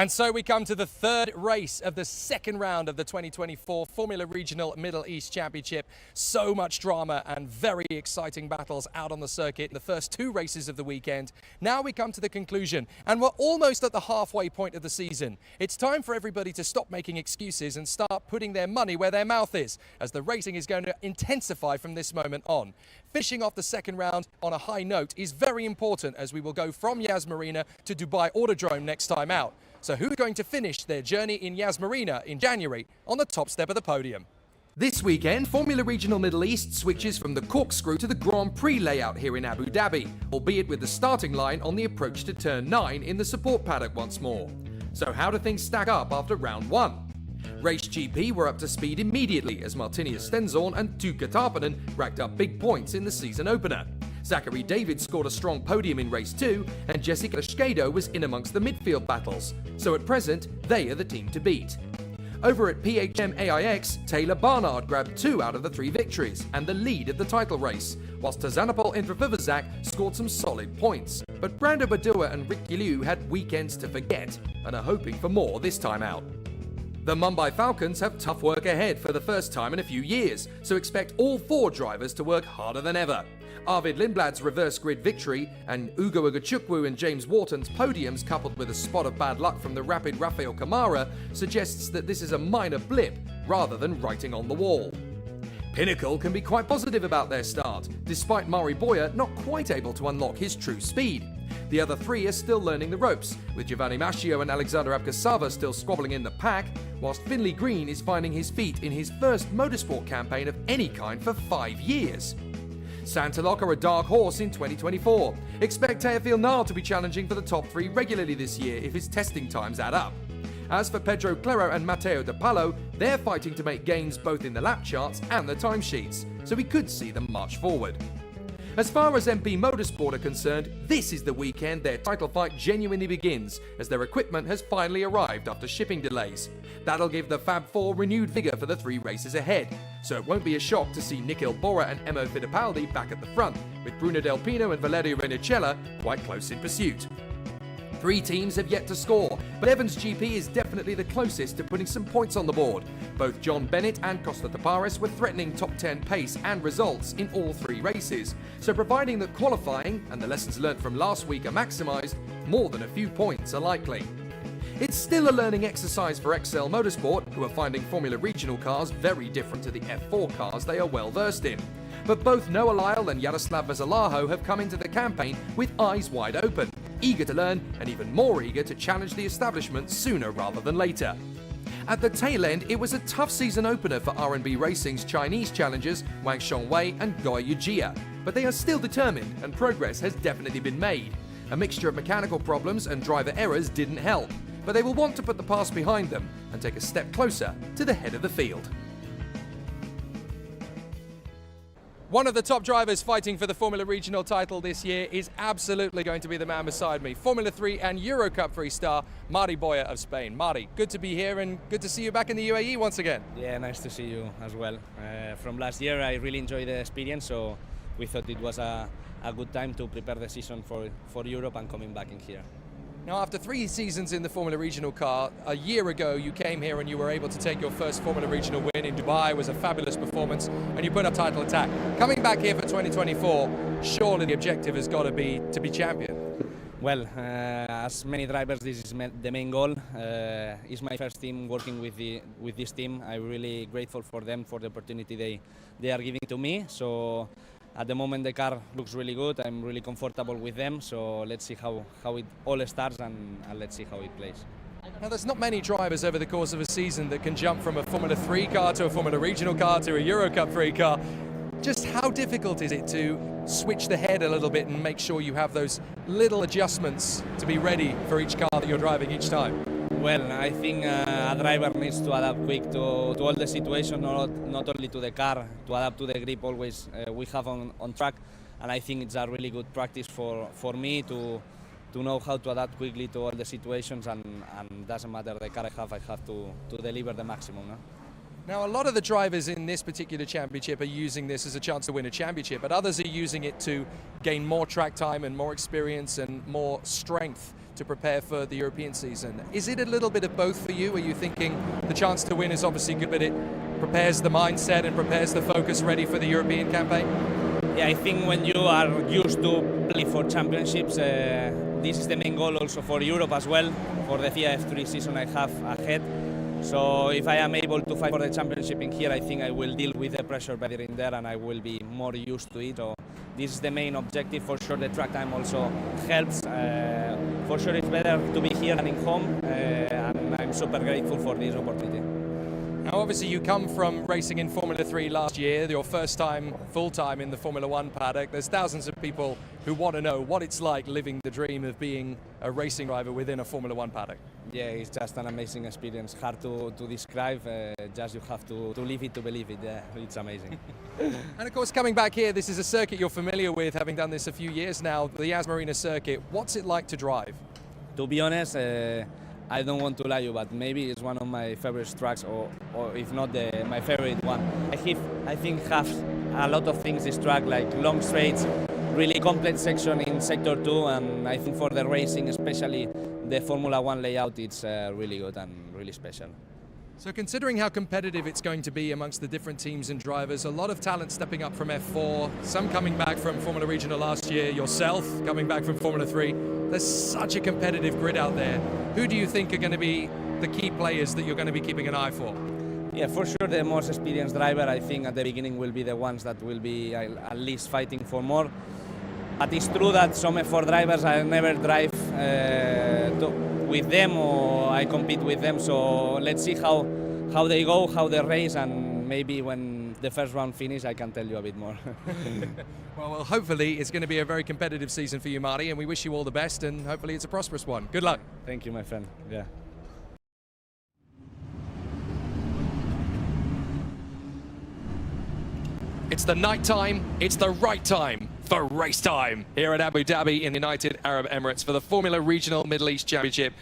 And so we come to the third race of the second round of the 2024 Formula Regional Middle East Championship. So much drama and very exciting battles out on the circuit in the first two races of the weekend. Now we come to the conclusion, and we're almost at the halfway point of the season. It's time for everybody to stop making excuses and start putting their money where their mouth is, as the racing is going to intensify from this moment on. Finishing off the second round on a high note is very important, as we will go from Marina to Dubai Autodrome next time out. So who's going to finish their journey in Marina in January on the top step of the podium? This weekend, Formula Regional Middle East switches from the corkscrew to the Grand Prix layout here in Abu Dhabi, albeit with the starting line on the approach to turn 9 in the support paddock once more. So how do things stack up after round 1? Race GP were up to speed immediately as Marti Stenzorn and Tuukka Tarpanen racked up big points in the season opener. Zachary David scored a strong podium in race 2, and Jessica Schado was in amongst the midfield battles, so at present they are the team to beat. Over at PHM AIX, Taylor Barnard grabbed 2 out of the 3 victories and the lead of the title race, whilst Tazanopol Intrafivazak scored some solid points. But Brando Badua and Rick Liu had weekends to forget and are hoping for more this time out. The Mumbai Falcons have tough work ahead for the first time in a few years, so expect all 4 drivers to work harder than ever. Arvid Lindblad's reverse grid victory and Ugo Ugachukwu and James Wharton's podiums, coupled with a spot of bad luck from the rapid Rafael Kamara, suggests that this is a minor blip rather than writing on the wall. Pinnacle can be quite positive about their start, despite Mari Boyer not quite able to unlock his true speed. The other 3 are still learning the ropes, with Giovanni Mascio and Alexander Abkasava still squabbling in the pack, whilst Finley Green is finding his feet in his first motorsport campaign of any kind for 5 years. Santalok are a dark horse in 2024. Expect Teofil Nal to be challenging for the top 3 regularly this year if his testing times add up. As for Pedro Claro and Matteo De Palo, they're fighting to make gains both in the lap charts and the timesheets, so we could see them march forward. As far as MP Motorsport are concerned, this is the weekend their title fight genuinely begins, as their equipment has finally arrived after shipping delays. That'll give the Fab Four renewed vigour for the 3 races ahead, so it won't be a shock to see Nikhil Bora and Emo Fittipaldi back at the front, with Bruno Del Pino and Valerio Renicella quite close in pursuit. 3 teams have yet to score, but Evans GP is definitely the closest to putting some points on the board. Both John Bennett and Costa Taparis were threatening top 10 pace and results in all 3 races, so providing that qualifying and the lessons learnt from last week are maximised, more than a few points are likely. It's still a learning exercise for Excel Motorsport, who are finding Formula Regional cars very different to the F4 cars they are well versed in. But both Noah Lyle and Yaroslav Veselaho have come into the campaign with eyes wide open, eager to learn and even more eager to challenge the establishment sooner rather than later. At the tail end, it was a tough season opener for R&B Racing's Chinese challengers Wang Shongwei and Goya Yujia, but they are still determined and progress has definitely been made. A mixture of mechanical problems and driver errors didn't help, but they will want to put the past behind them and take a step closer to the head of the field. One of the top drivers fighting for the Formula Regional title this year is absolutely going to be the man beside me, Formula 3 and Euro Cup 3 star, Marti Boyer of Spain. Marti, good to be here and good to see you back in the UAE once again. Yeah, nice to see you as well. From last year I really enjoyed the experience, so we thought it was a good time to prepare the season for Europe and coming back in here. Now, after 3 seasons in the Formula Regional car, a year ago you came here and you were able to take your first Formula Regional win in Dubai. It was a fabulous performance and you put up title attack. Coming back here for 2024, surely the objective has got to be champion. Well, as many drivers, this is the main goal. It's my first team working with this team. I'm really grateful for them for the opportunity they are giving to me. So at the moment the car looks really good. I'm really comfortable with them. So let's see how it all starts and let's see how it plays. Now, there's not many drivers over the course of a season that can jump from a Formula 3 car to a Formula Regional car to a Euro Cup 3 car. Just how difficult is it to switch the head a little bit and make sure you have those little adjustments to be ready for each car that you're driving each time? Well, I think a driver needs to adapt quick to all the situation, not only to the car, to adapt to the grip always we have on track. And I think it's a really good practice for me to know how to adapt quickly to all the situations, and doesn't matter the car I have to deliver the maximum. No? Now, a lot of the drivers in this particular championship are using this as a chance to win a championship, but others are using it to gain more track time and more experience and more strength to prepare for the European season. Is it a little bit of both for you? Are you thinking the chance to win is obviously good, but it prepares the mindset and prepares the focus ready for the European campaign? Yeah, I think when you are used to play for championships, this is the main goal also for Europe as well, for the FIA F3 season I have ahead. So if I am able to fight for the championship in here, I think I will deal with the pressure better in there and I will be more used to it. So this is the main objective. For sure the track time also helps. For sure it's better to be here than in home, and I'm super grateful for this opportunity. Now obviously you come from racing in Formula 3 last year, your first time full-time in the Formula 1 paddock. There's thousands of people who want to know what it's like living the dream of being a racing driver within a Formula 1 paddock. Yeah, it's just an amazing experience, hard to describe, just you have to live it to believe it. Yeah, it's amazing. And of course coming back here, this is a circuit you're familiar with, having done this a few years now, the Yas Marina circuit. What's it like to drive? To be honest, I don't want to lie you, but maybe it's one of my favorite tracks, or if not my favorite one. I think have a lot of things this track, like long straights, really complex section in Sector 2, and I think for the racing, especially the Formula 1 layout, it's really good and really special. So considering how competitive it's going to be amongst the different teams and drivers, a lot of talent stepping up from F4, some coming back from Formula Regional last year, yourself coming back from Formula 3. There's such a competitive grid out there. Who do you think are going to be the key players that you're going to be keeping an eye for? Yeah, for sure the most experienced driver, I think at the beginning will be the ones that will be at least fighting for more. But it's true that some F4 drivers I never drive with them or I compete with them, so let's see how they go, how they race, and maybe when the first round finish I can tell you a bit more. Well, hopefully it's going to be a very competitive season for you, Marti, and we wish you all the best, and hopefully it's a prosperous one. Good luck. Thank you, my friend. Yeah. It's the night time, it's the right time for race time here at Abu Dhabi in the United Arab Emirates for the Formula Regional Middle East Championship.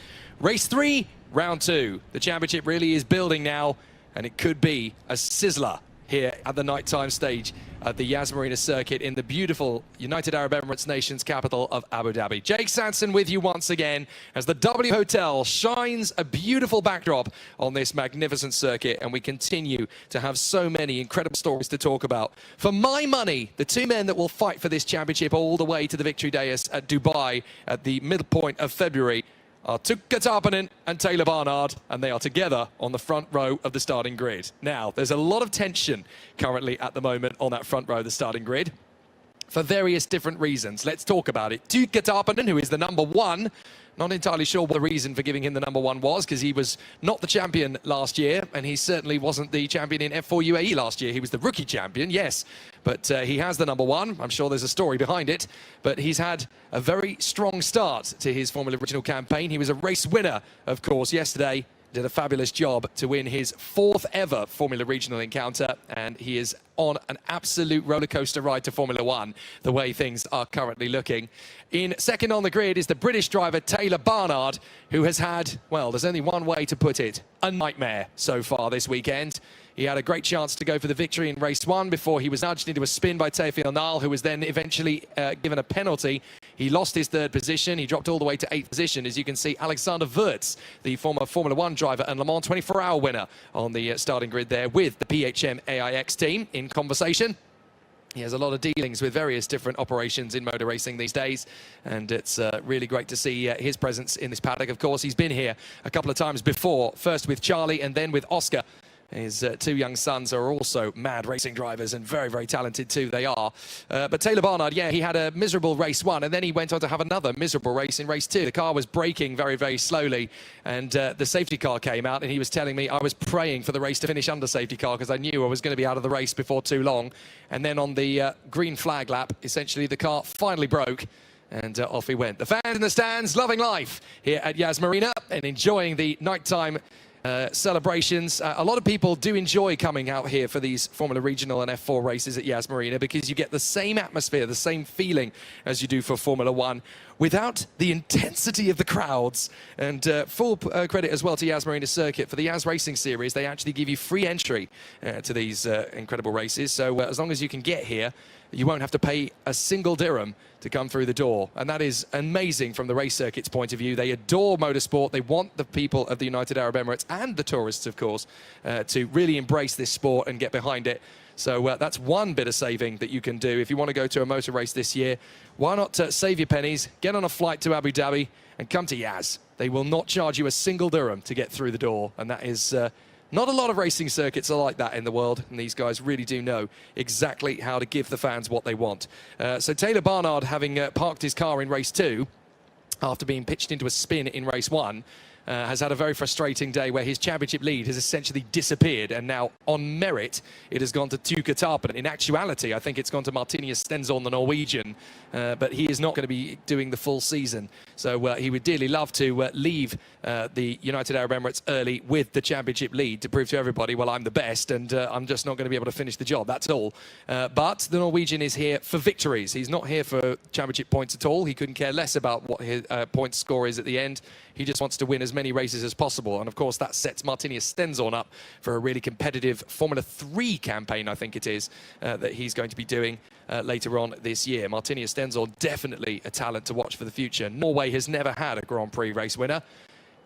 Race 3, round 2. The championship really is building now, and it could be a sizzler here at the nighttime stage at the Yas Marina circuit in the beautiful United Arab Emirates nation's capital of Abu Dhabi. Jake Sanson with you once again as the W Hotel shines a beautiful backdrop on this magnificent circuit, and we continue to have so many incredible stories to talk about. For my money, the two men that will fight for this championship all the way to the victory dais at Dubai at the middle point of February are Tuukka Tarponen and Taylor Barnard, and they are together on the front row of the starting grid. Now, there's a lot of tension currently at the moment on that front row of the starting grid for various different reasons. Let's talk about it. Tuukka Tarponen, who is the number one, not entirely sure what the reason for giving him the number one was, because he was not the champion last year, and he certainly wasn't the champion in F4 UAE last year. He was the rookie champion, yes, but he has the number one. I'm sure there's a story behind it, but he's had a very strong start to his Formula Regional campaign. He was a race winner, of course, yesterday. Did a fabulous job to win his 4th ever Formula Regional encounter, and he is on an absolute roller coaster ride to Formula 1, the way things are currently looking. In second on the grid is the British driver Taylor Barnard, who has had, well, there's only one way to put it, a nightmare so far this weekend. He had a great chance to go for the victory in race 1 before he was nudged into a spin by Théophile Nal, who was then eventually given a penalty. He lost his 3rd position. He dropped all the way to 8th position. As you can see, Alexander Wurz, the former Formula 1 driver and Le Mans 24-hour winner on the starting grid there with the PHM AIX team in conversation. He has a lot of dealings with various different operations in motor racing these days, and it's really great to see his presence in this paddock. Of course, he's been here a couple of times before, first with Charlie and then with Oscar. His 2 young sons are also mad racing drivers, and very, very talented too, they are. But Taylor Barnard, yeah, he had a miserable race 1, and then he went on to have another miserable race in race 2. The car was braking very, very slowly, and the safety car came out, and he was telling me I was praying for the race to finish under safety car because I knew I was going to be out of the race before too long. And then on the green flag lap, essentially the car finally broke, and off he went. The fans in the stands loving life here at Yas Marina and enjoying the nighttime celebrations. A lot of people do enjoy coming out here for these Formula Regional and F4 races at Yas Marina because you get the same atmosphere, the same feeling as you do for Formula 1. without the intensity of the crowds. And full credit as well to Yas Marina Circuit. For the Yas Racing Series, they actually give you free entry to these incredible races. So as long as you can get here, you won't have to pay a single dirham to come through the door. And that is amazing from the race circuit's point of view. They adore motorsport. They want the people of the United Arab Emirates and the tourists, of course, to really embrace this sport and get behind it. So that's one bit of saving that you can do. If you want to go to a motor race this year, why not save your pennies, get on a flight to Abu Dhabi and come to Yas. They will not charge you a single dirham to get through the door. And that is not a lot of racing circuits are like that in the world, and these guys really do know exactly how to give the fans what they want. So Taylor Barnard, having parked his car in race 2 after being pitched into a spin in race 1, has had a very frustrating day where his championship lead has essentially disappeared, and now on merit it has gone to Tuka Tarpen. In actuality, I think it's gone to Marti Stenzorn, the Norwegian, but he is not going to be doing the full season. So he would dearly love to leave the United Arab Emirates early with the championship lead to prove to everybody, well, I'm the best, and I'm just not going to be able to finish the job, that's all. But the Norwegian is here for victories. He's not here for championship points at all. He couldn't care less about what his point score is at the end. He just wants to win as many races as possible. And of course, that sets Marti Stenzorn up for a really competitive Formula 3 campaign, I think it is, that he's going to be doing later on this year. Marti Stenzorn, definitely a talent to watch for the future. Norway has never had a Grand Prix race winner,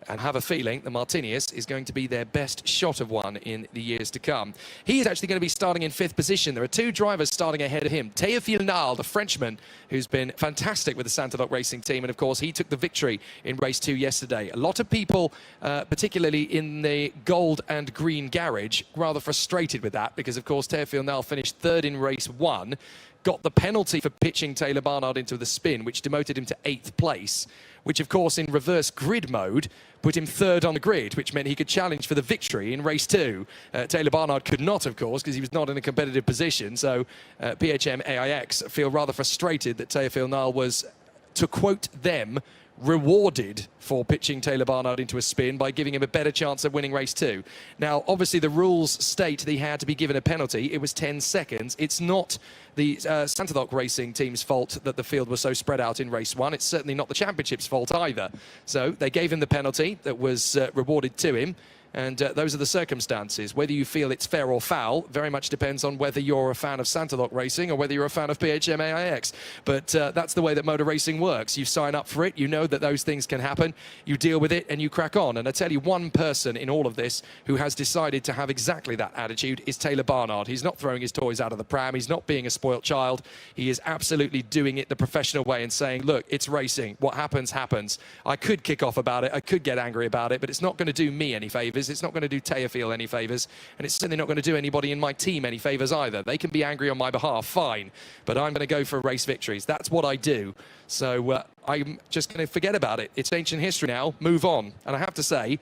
and have a feeling that Martinius is going to be their best shot of one in the years to come. He is actually going to be starting in 5th position. There are 2 drivers starting ahead of him. Théophile Nal, the Frenchman, who's been fantastic with the Santadoc Racing team, and of course he took the victory in race 2 yesterday. A lot of people, particularly in the gold and green garage, rather frustrated with that, because of course Théophile Nal finished 3rd in race 1, got the penalty for pitching Taylor Barnard into the spin, which demoted him to 8th place, which of course in reverse grid mode put him 3rd on the grid, which meant he could challenge for the victory in race 2. Taylor Barnard could not, of course, because he was not in a competitive position. So PHM AIX feel rather frustrated that Théophile Nal was, to quote them, rewarded for pitching Taylor Barnard into a spin by giving him a better chance of winning race 2. Now, obviously, the rules state that he had to be given a penalty. It was 10 seconds. It's not the Santadoc Racing team's fault that the field was so spread out in race 1. It's certainly not the championship's fault either. So they gave him the penalty that was rewarded to him. And those are the circumstances. Whether you feel it's fair or foul very much depends on whether you're a fan of Santadoc Racing or whether you're a fan of PHM AIX. But that's the way that motor racing works. You sign up for it, you know that those things can happen, you deal with it and you crack on. And I tell you, one person in all of this who has decided to have exactly that attitude is Taylor Barnard. He's not throwing his toys out of the pram. He's not being a spoilt child. He is absolutely doing it the professional way and saying, look, it's racing. What happens, happens. I could kick off about it. I could get angry about it, but it's not going to do me any favours. It's not going to do Théophile any favours, and it's certainly not going to do anybody in my team any favours either. They can be angry on my behalf, fine, but I'm going to go for race victories. That's what I do. So I'm just going to forget about it. It's ancient history now, move on. And I have to say,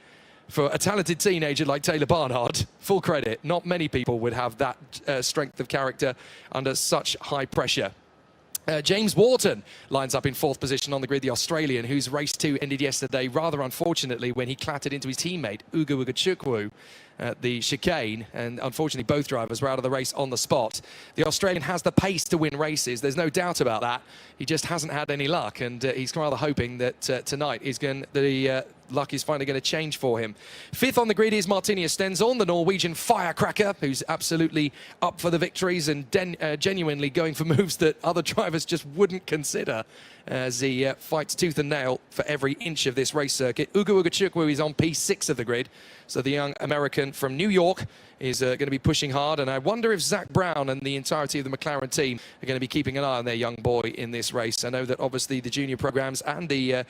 for a talented teenager like Taylor Barnard, full credit, not many people would have that strength of character under such high pressure. James Wharton lines up in 4th position on the grid, the Australian, whose race 2 ended yesterday rather unfortunately when he clattered into his teammate Ugo Chukwu at the chicane, and unfortunately both drivers were out of the race on the spot. The Australian has the pace to win races, there's no doubt about that. He just hasn't had any luck, and he's rather hoping that tonight the luck is finally going to change for him. 5th on the grid is Marti Stenzorn, the Norwegian firecracker, who's absolutely up for the victories and genuinely going for moves that other drivers just wouldn't consider as he fights tooth and nail for every inch of this race circuit. Ugo Chukwu is on P6 of the grid, so the young American from New York is going to be pushing hard, and I wonder if Zach Brown and the entirety of the McLaren team are going to be keeping an eye on their young boy in this race. I know that obviously the junior programs and the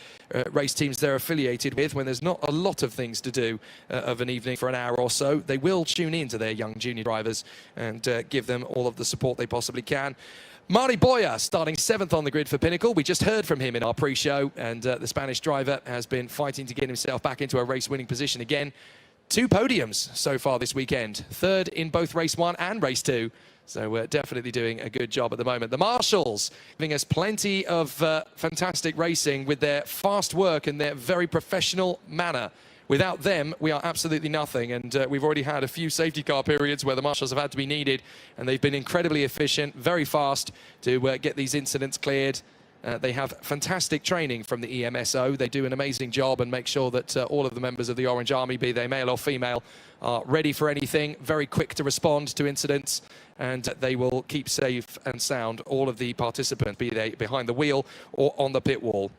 race teams they're affiliated with, when there's not a lot of things to do of an evening for an hour or so, they will tune in to their young junior drivers and give them all of the support they possibly can. Mari Boya starting 7th on the grid for Pinnacle. We just heard from him in our pre-show, and the Spanish driver has been fighting to get himself back into a race-winning position again. 2 podiums so far this weekend. 3rd in both race 1 and race 2. So we're definitely doing a good job at the moment. The Marshals giving us plenty of fantastic racing with their fast work and their very professional manner. Without them, we are absolutely nothing, and we've already had a few safety car periods where the Marshals have had to be needed, and they've been incredibly efficient, very fast to get these incidents cleared. They have fantastic training from the EMSO. They do an amazing job and make sure that all of the members of the Orange Army, be they male or female, are ready for anything, very quick to respond to incidents, and they will keep safe and sound all of the participants, be they behind the wheel or on the pit wall.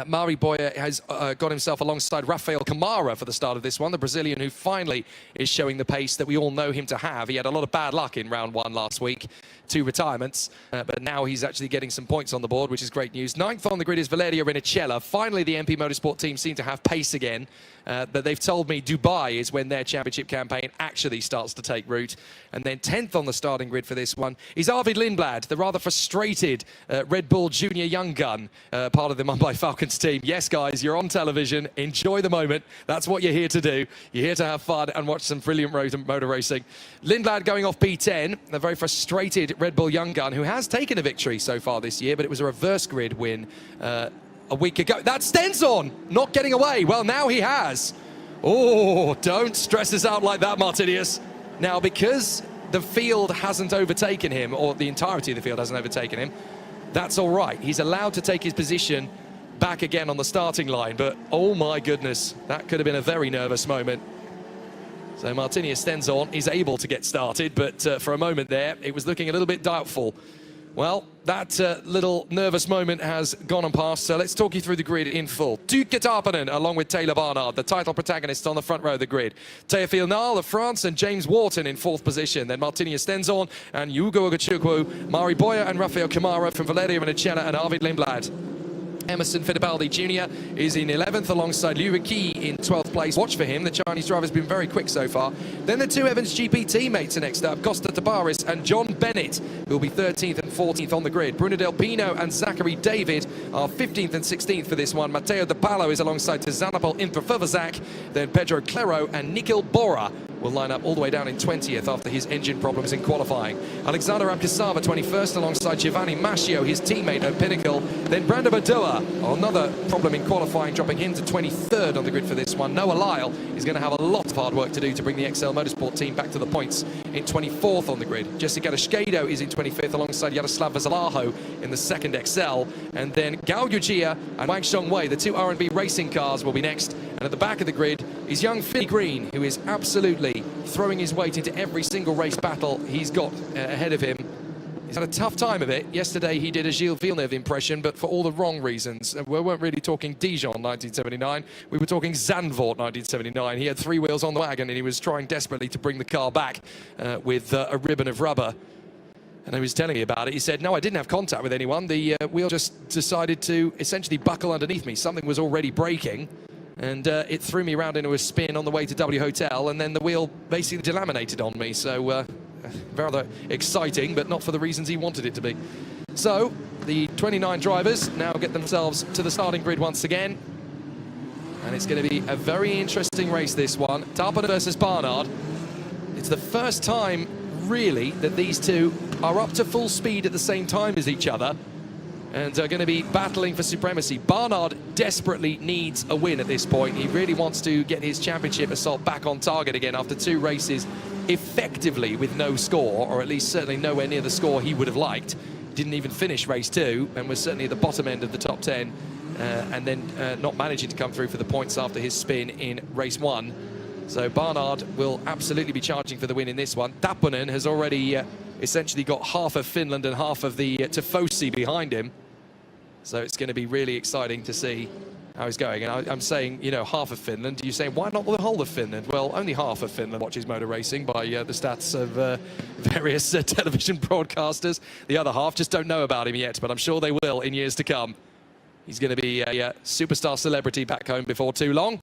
Mari Boya has got himself alongside Rafael Camara for the start of this one, the Brazilian who finally is showing the pace that we all know him to have. He had a lot of bad luck in round one last week, 2 retirements, but now he's actually getting some points on the board, which is great news. 9th on the grid is Valerio Rinicella. Finally, the MP Motorsport team seem to have pace again, but they've told me Dubai is when their championship campaign actually starts to take root. And then 10th on the starting grid for this one is Arvid Lindblad, the rather frustrated Red Bull Junior Young Gun, part of the Mumbai Falcons team. Yes, guys, you're on television. Enjoy the moment. That's what you're here to do. You're here to have fun and watch some brilliant motor racing. Lindblad going off P10, a very frustrated Red Bull Young Gun who has taken a victory so far this year, but it was a reverse grid win a week ago. That's Stenzorn not getting away. Well, now he has. Oh, don't stress us out like that, Martinius. Now, because the field hasn't overtaken him, or the entirety of the field hasn't overtaken him, that's all right. He's allowed to take his position back again on the starting line, but oh my goodness, that could have been a very nervous moment. So Martinius Stenzorn is able to get started, but for a moment there, it was looking a little bit doubtful. Well, that little nervous moment has gone and passed, so let's talk you through the grid in full. Tuukka Tarpanen, along with Taylor Barnard, the title protagonists on the front row of the grid. Teofil Nal of France and James Wharton in 4th position. Then Martinius Stenzorn and Hugo Ogachukwu, Mari Boya and Rafael Camara from Valerio Rinicella and Arvid Lindblad. Emerson Fittipaldi Jr. is in 11th alongside Liu Qi in 12th place. Watch for him. The Chinese driver's been very quick so far. Then the 2 Evans GP teammates are next up, Costa Tabaris and John Bennett, who will be 13th and 14th on the grid. Bruno Del Pino and Zachary David are 15th and 16th for this one. Matteo De Palo is alongside Tizanapol Infrafurvazak. Then Pedro Clero and Nikhil Bora will line up all the way down in 20th after his engine problems in qualifying. Alexander Abkasava 21st alongside Giovanni Mascio, his teammate at Pinnacle. Then Brando Badua, another problem in qualifying, dropping him to 23rd on the grid for this one. Noah Lyle is going to have a lot of hard work to do to bring the XL Motorsport team back to the points in 24th on the grid. Jessica Shkado is in 25th alongside Yaroslav Vasalaho in the 2nd XL. And then Gao Yuchia and Wang Xiongwei, the 2 R&B racing cars, will be next. And at the back of the grid is young Finley Green, who is absolutely throwing his weight into every single race battle he's got ahead of him. He's had a tough time of it. Yesterday he did a Gilles Villeneuve impression, but for all the wrong reasons. We weren't really talking Dijon 1979, we were talking Zandvoort 1979. He had 3 wheels on the wagon and he was trying desperately to bring the car back with a ribbon of rubber. And he was telling me about it. He said, no, I didn't have contact with anyone. The wheel just decided to essentially buckle underneath me. Something was already breaking. And it threw me around into a spin on the way to W Hotel, and then the wheel basically delaminated on me. So rather exciting, but not for the reasons he wanted it to be. So the 29 drivers now get themselves to the starting grid once again. And it's going to be a very interesting race, this one. Tarpanen versus Barnard. It's the first time, really, that these two are up to full speed at the same time as each other, and are going to be battling for supremacy. Barnard desperately needs a win at this point. He really wants to get his championship assault back on target again after 2 races effectively with no score, or at least certainly nowhere near the score he would have liked. Didn't even finish race 2 and was certainly at the bottom end of the top 10, and then not managing to come through for the points after his spin in race 1. So Barnard will absolutely be charging for the win in this one. Tapponen has already essentially got half of Finland and half of the Tifosi behind him. So it's going to be really exciting to see how he's going. And I'm saying, you know, half of Finland. You say, why not the whole of Finland? Well, only half of Finland watches motor racing by the stats of various television broadcasters. The other half just don't know about him yet, but I'm sure they will in years to come. He's going to be a superstar celebrity back home before too long.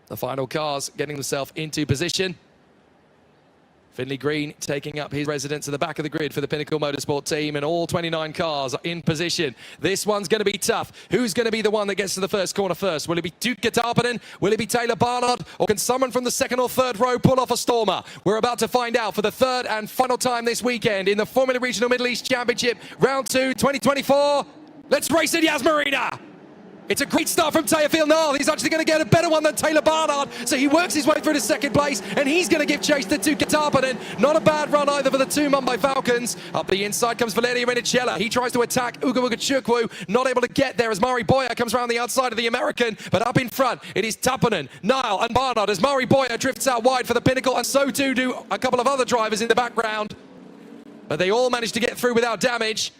The final cars getting themselves into position. Finley Green taking up his residence at the back of the grid for the Pinnacle Motorsport team, and all 29 cars are in position. This one's going to be tough. Who's going to be the one that gets to the first corner first? Will it be Tuukka Tarpanen? Will it be Taylor Barnard? Or can someone from the 2nd or 3rd row pull off a stormer? We're about to find out for the 3rd and final time this weekend in the Formula Regional Middle East Championship, Round 2, 2024. Let's race it, Yas Marina! It's a great start from Teofil Nile. He's actually going to get a better one than Taylor Barnard. So he works his way through to second place, and he's going to give chase to Duke Tarpanen. Not a bad run either for the two Mumbai Falcons. Up the inside comes Valerio Menicella. He tries to attack Uga Chukwu, not able to get there as Mari Boya comes around the outside of the American. But up in front, it is Tarpanen, Nile, and Barnard as Mari Boya drifts out wide for the Pinnacle, and so too do a couple of other drivers in the background. But they all managed to get through without damage.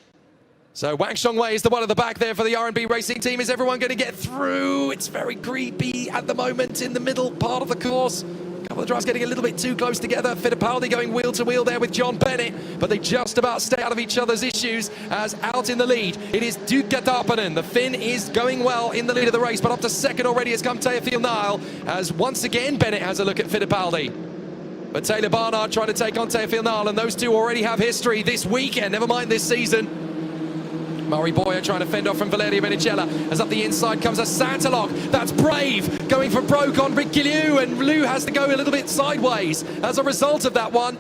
So Wang Shongwei is the one at the back there for the R&B Racing team. Is everyone going to get through? It's very creepy at the moment in the middle part of the course. A couple of drivers getting a little bit too close together. Fittipaldi going wheel to wheel there with John Bennett, but they just about stay out of each other's issues as out in the lead. It is Duke Tarpanen. The Finn is going well in the lead of the race, but up to second already has come Teofil Nile, as once again Bennett has a look at Fittipaldi. But Taylor Barnard trying to take on Teofil Nile, and those two already have history this weekend, never mind this season. Mari Boya trying to fend off from Valerio Menicella, as up the inside comes a Santalog. That's Brave going for broke on Rick Liu, and Liu has to go a little bit sideways as a result of that one.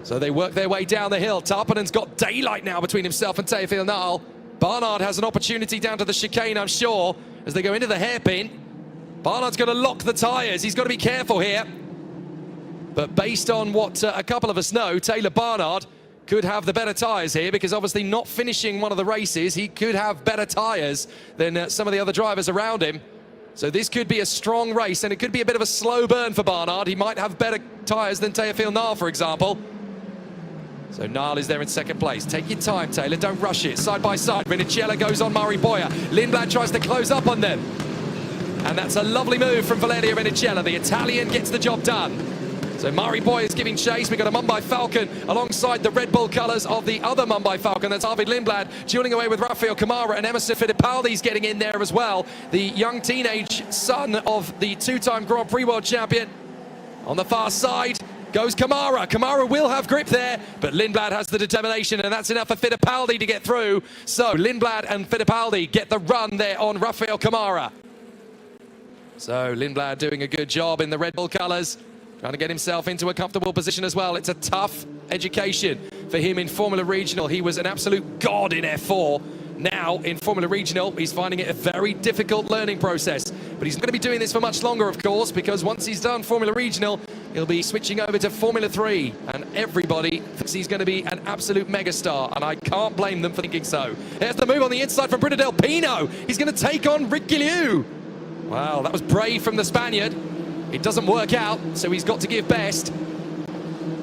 So they work their way down the hill. Tarpanen's got daylight now between himself and Teofil Nile. Barnard has an opportunity down to the chicane, I'm sure, as they go into the hairpin. Barnard's going to lock the tyres. He's got to be careful here. But based on what a couple of us know, Taylor Barnard could have the better tyres here, because obviously not finishing one of the races, he could have better tyres than some of the other drivers around him. So this could be a strong race, and it could be a bit of a slow burn for Barnard. He might have better tyres than Teofil Nile, for example. So Nile is there in second place. Take your time, Taylor, don't rush it. Side by side, Menicella goes on Mari Boya. Lindblad tries to close up on them. And that's a lovely move from Valerio Menicella. The Italian gets the job done. So Mari Boya is giving chase. We've got a Mumbai Falcon alongside the Red Bull colours of the other Mumbai Falcon. That's Arvid Lindblad dueling away with Rafael Kamara, and Emerson Fittipaldi's getting in there as well. The young teenage son of the two-time Grand Prix world champion. On the far side goes Kamara. Kamara will have grip there, but Lindblad has the determination, and that's enough for Fittipaldi to get through. So Lindblad and Fittipaldi get the run there on Rafael Kamara. So Lindblad doing a good job in the Red Bull colours, trying to get himself into a comfortable position as well. It's a tough education for him in Formula Regional. He was an absolute god in F4. Now in Formula Regional, he's finding it a very difficult learning process. But he's not going to be doing this for much longer, of course, because once he's done Formula Regional, he'll be switching over to Formula 3. And everybody thinks he's going to be an absolute megastar, and I can't blame them for thinking so. There's the move on the inside from Bruno Del Pino. He's going to take on Rick Liu. Wow, that was brave from the Spaniard. It doesn't work out, so he's got to give best.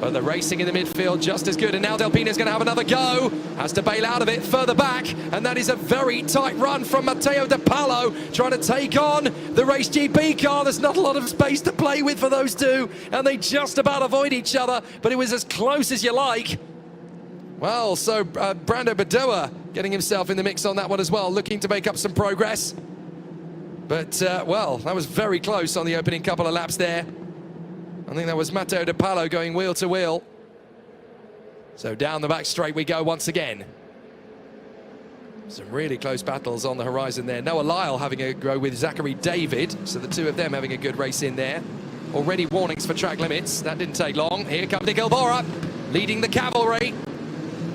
But the racing in the midfield just as good, and now Del Pino's going to have another go. Has to bail out of it further back, and that is a very tight run from Matteo De Palo, trying to take on the Race GP car. There's not a lot of space to play with for those two, and they just about avoid each other, but it was as close as you like. Well, so Brando Badoa getting himself in the mix on that one as well, looking to make up some progress. But, well, that was very close on the opening couple of laps there. I think that was Matteo De Palo going wheel to wheel. So down the back straight we go once again. Some really close battles on the horizon there. Noah Lyle having a go with Zachary David. So the two of them having a good race in there. Already warnings for track limits. That didn't take long. Here comes Nick Elbora leading the cavalry.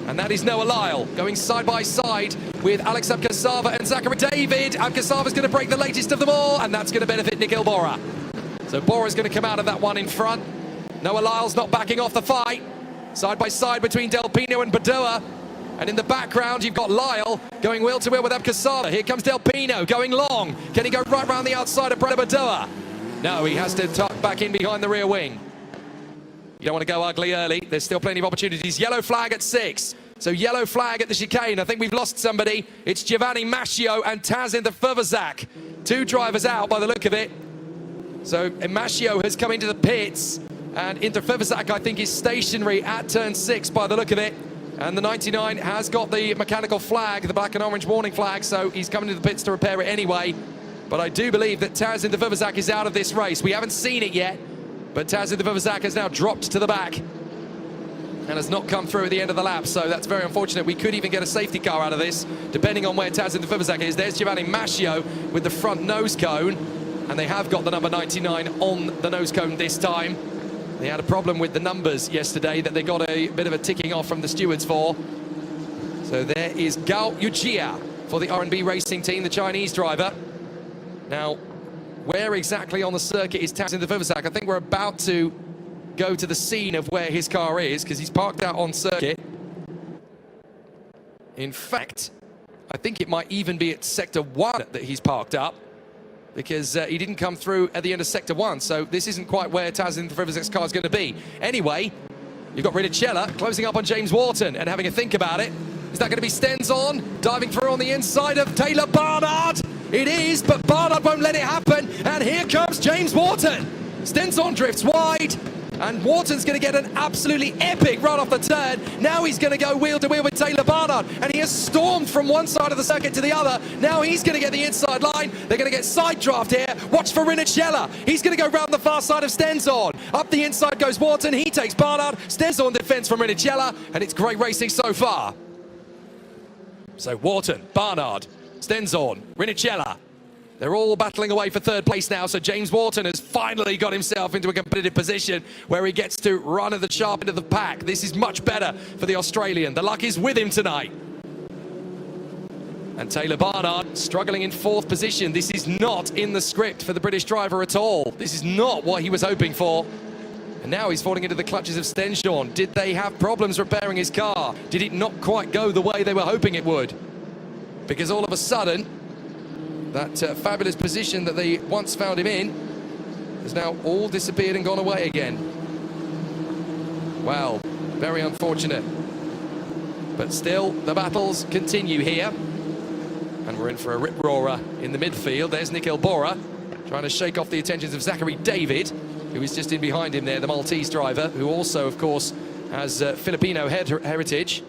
And that is Noah Lyle going side by side with Alex Abkasava and Zachary David. Abkasava's going to break the latest of them all, and that's going to benefit Nick Bora. So Bora's going to come out of that one in front. Noah Lyle's not backing off the fight. Side by side between Del Pino and Badoa. And in the background, you've got Lyle going wheel to wheel with Abkasava. Here comes Del Pino going long. Can he go right round the outside of Brando Badoa? No, he has to tuck back in behind the rear wing. You don't want to go ugly early. There's still plenty of opportunities. Yellow flag at 6. So yellow flag at the chicane. I think we've lost somebody. It's Giovanni Mascio and Taz Interfurvazak. Two drivers out by the look of it. So Mascio has come into the pits, and Interfurvazak, I think, is stationary at turn 6 by the look of it. And the 99 has got the mechanical flag, the black and orange warning flag, so he's coming to the pits to repair it anyway. But I do believe that Taz Interfurvazak is out of this race. We haven't seen it yet, but Taz Interfurvazak has now dropped to the back and has not come through at the end of the lap, so that's very unfortunate. We could even get a safety car out of this, depending on where Taz Interfurvazak is. There's Giovanni Mascio with the front nose cone, and they have got the number 99 on the nose cone this time. They had a problem with the numbers yesterday that they got a bit of a ticking off from the stewards for. So there is Gao Yuchia for the R&B Racing team, the Chinese driver. Now, where exactly on the circuit is Tazin Vivacek? I think we're about to go to the scene of where his car is, because he's parked out on circuit. In fact, I think it might even be at Sector 1 that he's parked up, because he didn't come through at the end of Sector 1, so this isn't quite where Tazin Vivacek's car is going to be. Anyway, you've got Rinicella closing up on James Wharton and having a think about it. Is that going to be Stenzon diving through on the inside of Taylor Barnard? It is, but Barnard won't let it happen, and here comes James Wharton. Stenzon drifts wide, and Wharton's going to get an absolutely epic run off the turn. Now he's going to go wheel to wheel with Taylor Barnard, and he has stormed from one side of the circuit to the other. Now he's going to get the inside line. They're going to get side draft here. Watch for Rinicella. He's going to go round the far side of Stenzon. Up the inside goes Wharton. He takes Barnard. Stenzon defends from Rinicella, and it's great racing so far. So Wharton, Barnard, Stenzon, Rinicella. They're all battling away for third place now, so James Wharton has finally got himself into a competitive position where he gets to run at the sharp end of the pack. This is much better for the Australian. The luck is with him tonight. And Taylor Barnard struggling in fourth position. This is not in the script for the British driver at all. This is not what he was hoping for. And now he's falling into the clutches of Stenzon. Did they have problems repairing his car? Did it not quite go the way they were hoping it would? Because all of a sudden, that fabulous position that they once found him in has now all disappeared and gone away again. Well, very unfortunate. But still, the battles continue here. And we're in for a rip-roarer in the midfield. There's Nick Ilbora trying to shake off the attentions of Zachary David, who is just in behind him there, the Maltese driver, who also, of course, has Filipino heritage.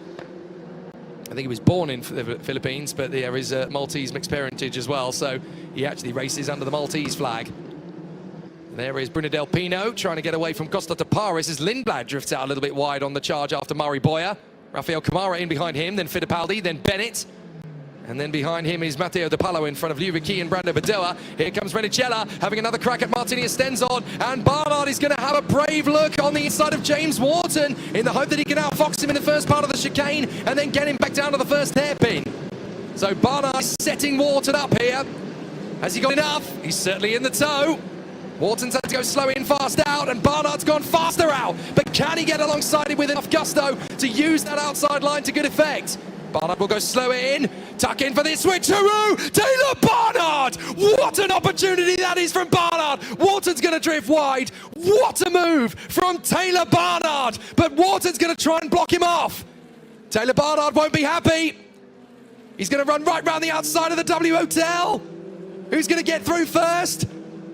I think he was born in the Philippines, but there is Maltese mixed parentage as well, so he actually races under the Maltese flag. And there is Bruno Del Pino trying to get away from Costa Taparis as Lindblad drifts out a little bit wide on the charge after Murray Boyer. Rafael Camara in behind him, then Fittipaldi, then Bennett. And then behind him is Matteo De Palo in front of Liuviki and Brando Badoa. Here comes Rinicella having another crack at Martini Stenzon. And Barnard is going to have a brave look on the inside of James Wharton in the hope that he can outfox him in the first part of the chicane and then get him back down to the first hairpin. So Barnard is setting Wharton up here. Has he got enough? He's certainly in the tow. Wharton's had to go slow in, fast out, and Barnard's gone faster out. But can he get alongside him with enough gusto to use that outside line to good effect? Barnard will go slower in, tuck in for the switcheroo, Taylor Barnard! What an opportunity that is from Barnard! Wharton's going to drift wide. What a move from Taylor Barnard! But Wharton's going to try and block him off. Taylor Barnard won't be happy. He's going to run right round the outside of the W Hotel. Who's going to get through first?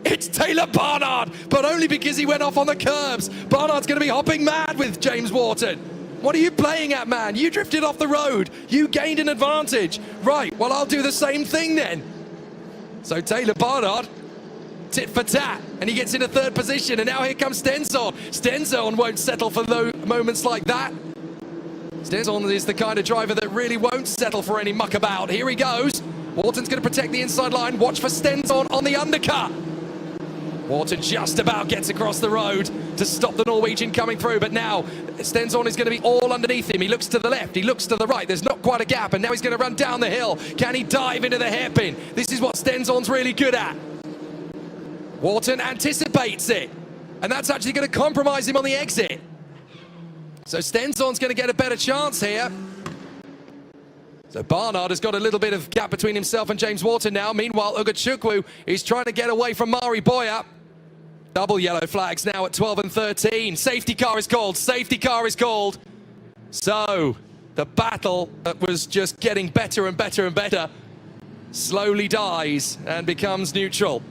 It's Taylor Barnard, but only because he went off on the curbs. Barnard's going to be hopping mad with James Wharton. What are you playing at, man? You drifted off the road. You gained an advantage. Right, well, I'll do the same thing then. So Taylor Barnard, tit for tat, and he gets into third position, and now here comes Stenzon. Stenzon won't settle for moments like that. Stenzon is the kind of driver that really won't settle for any muck about. Here he goes. Wharton's going to protect the inside line. Watch for Stenzon on the undercut. Wharton just about gets across the road to stop the Norwegian coming through, but now Stenzon is going to be all underneath him. He looks to the left, he looks to the right, there's not quite a gap, and now he's going to run down the hill. Can he dive into the hairpin? This is what Stenzon's really good at. Wharton anticipates it, and that's actually going to compromise him on the exit. So Stenzon's going to get a better chance here. So Barnard has got a little bit of gap between himself and James Wharton now. Meanwhile, Ugachukwu is trying to get away from Murray Boyer. Double yellow flags now at 12 and 13. Safety car is called. Safety car is called. So the battle that was just getting better and better and better slowly dies and becomes neutral.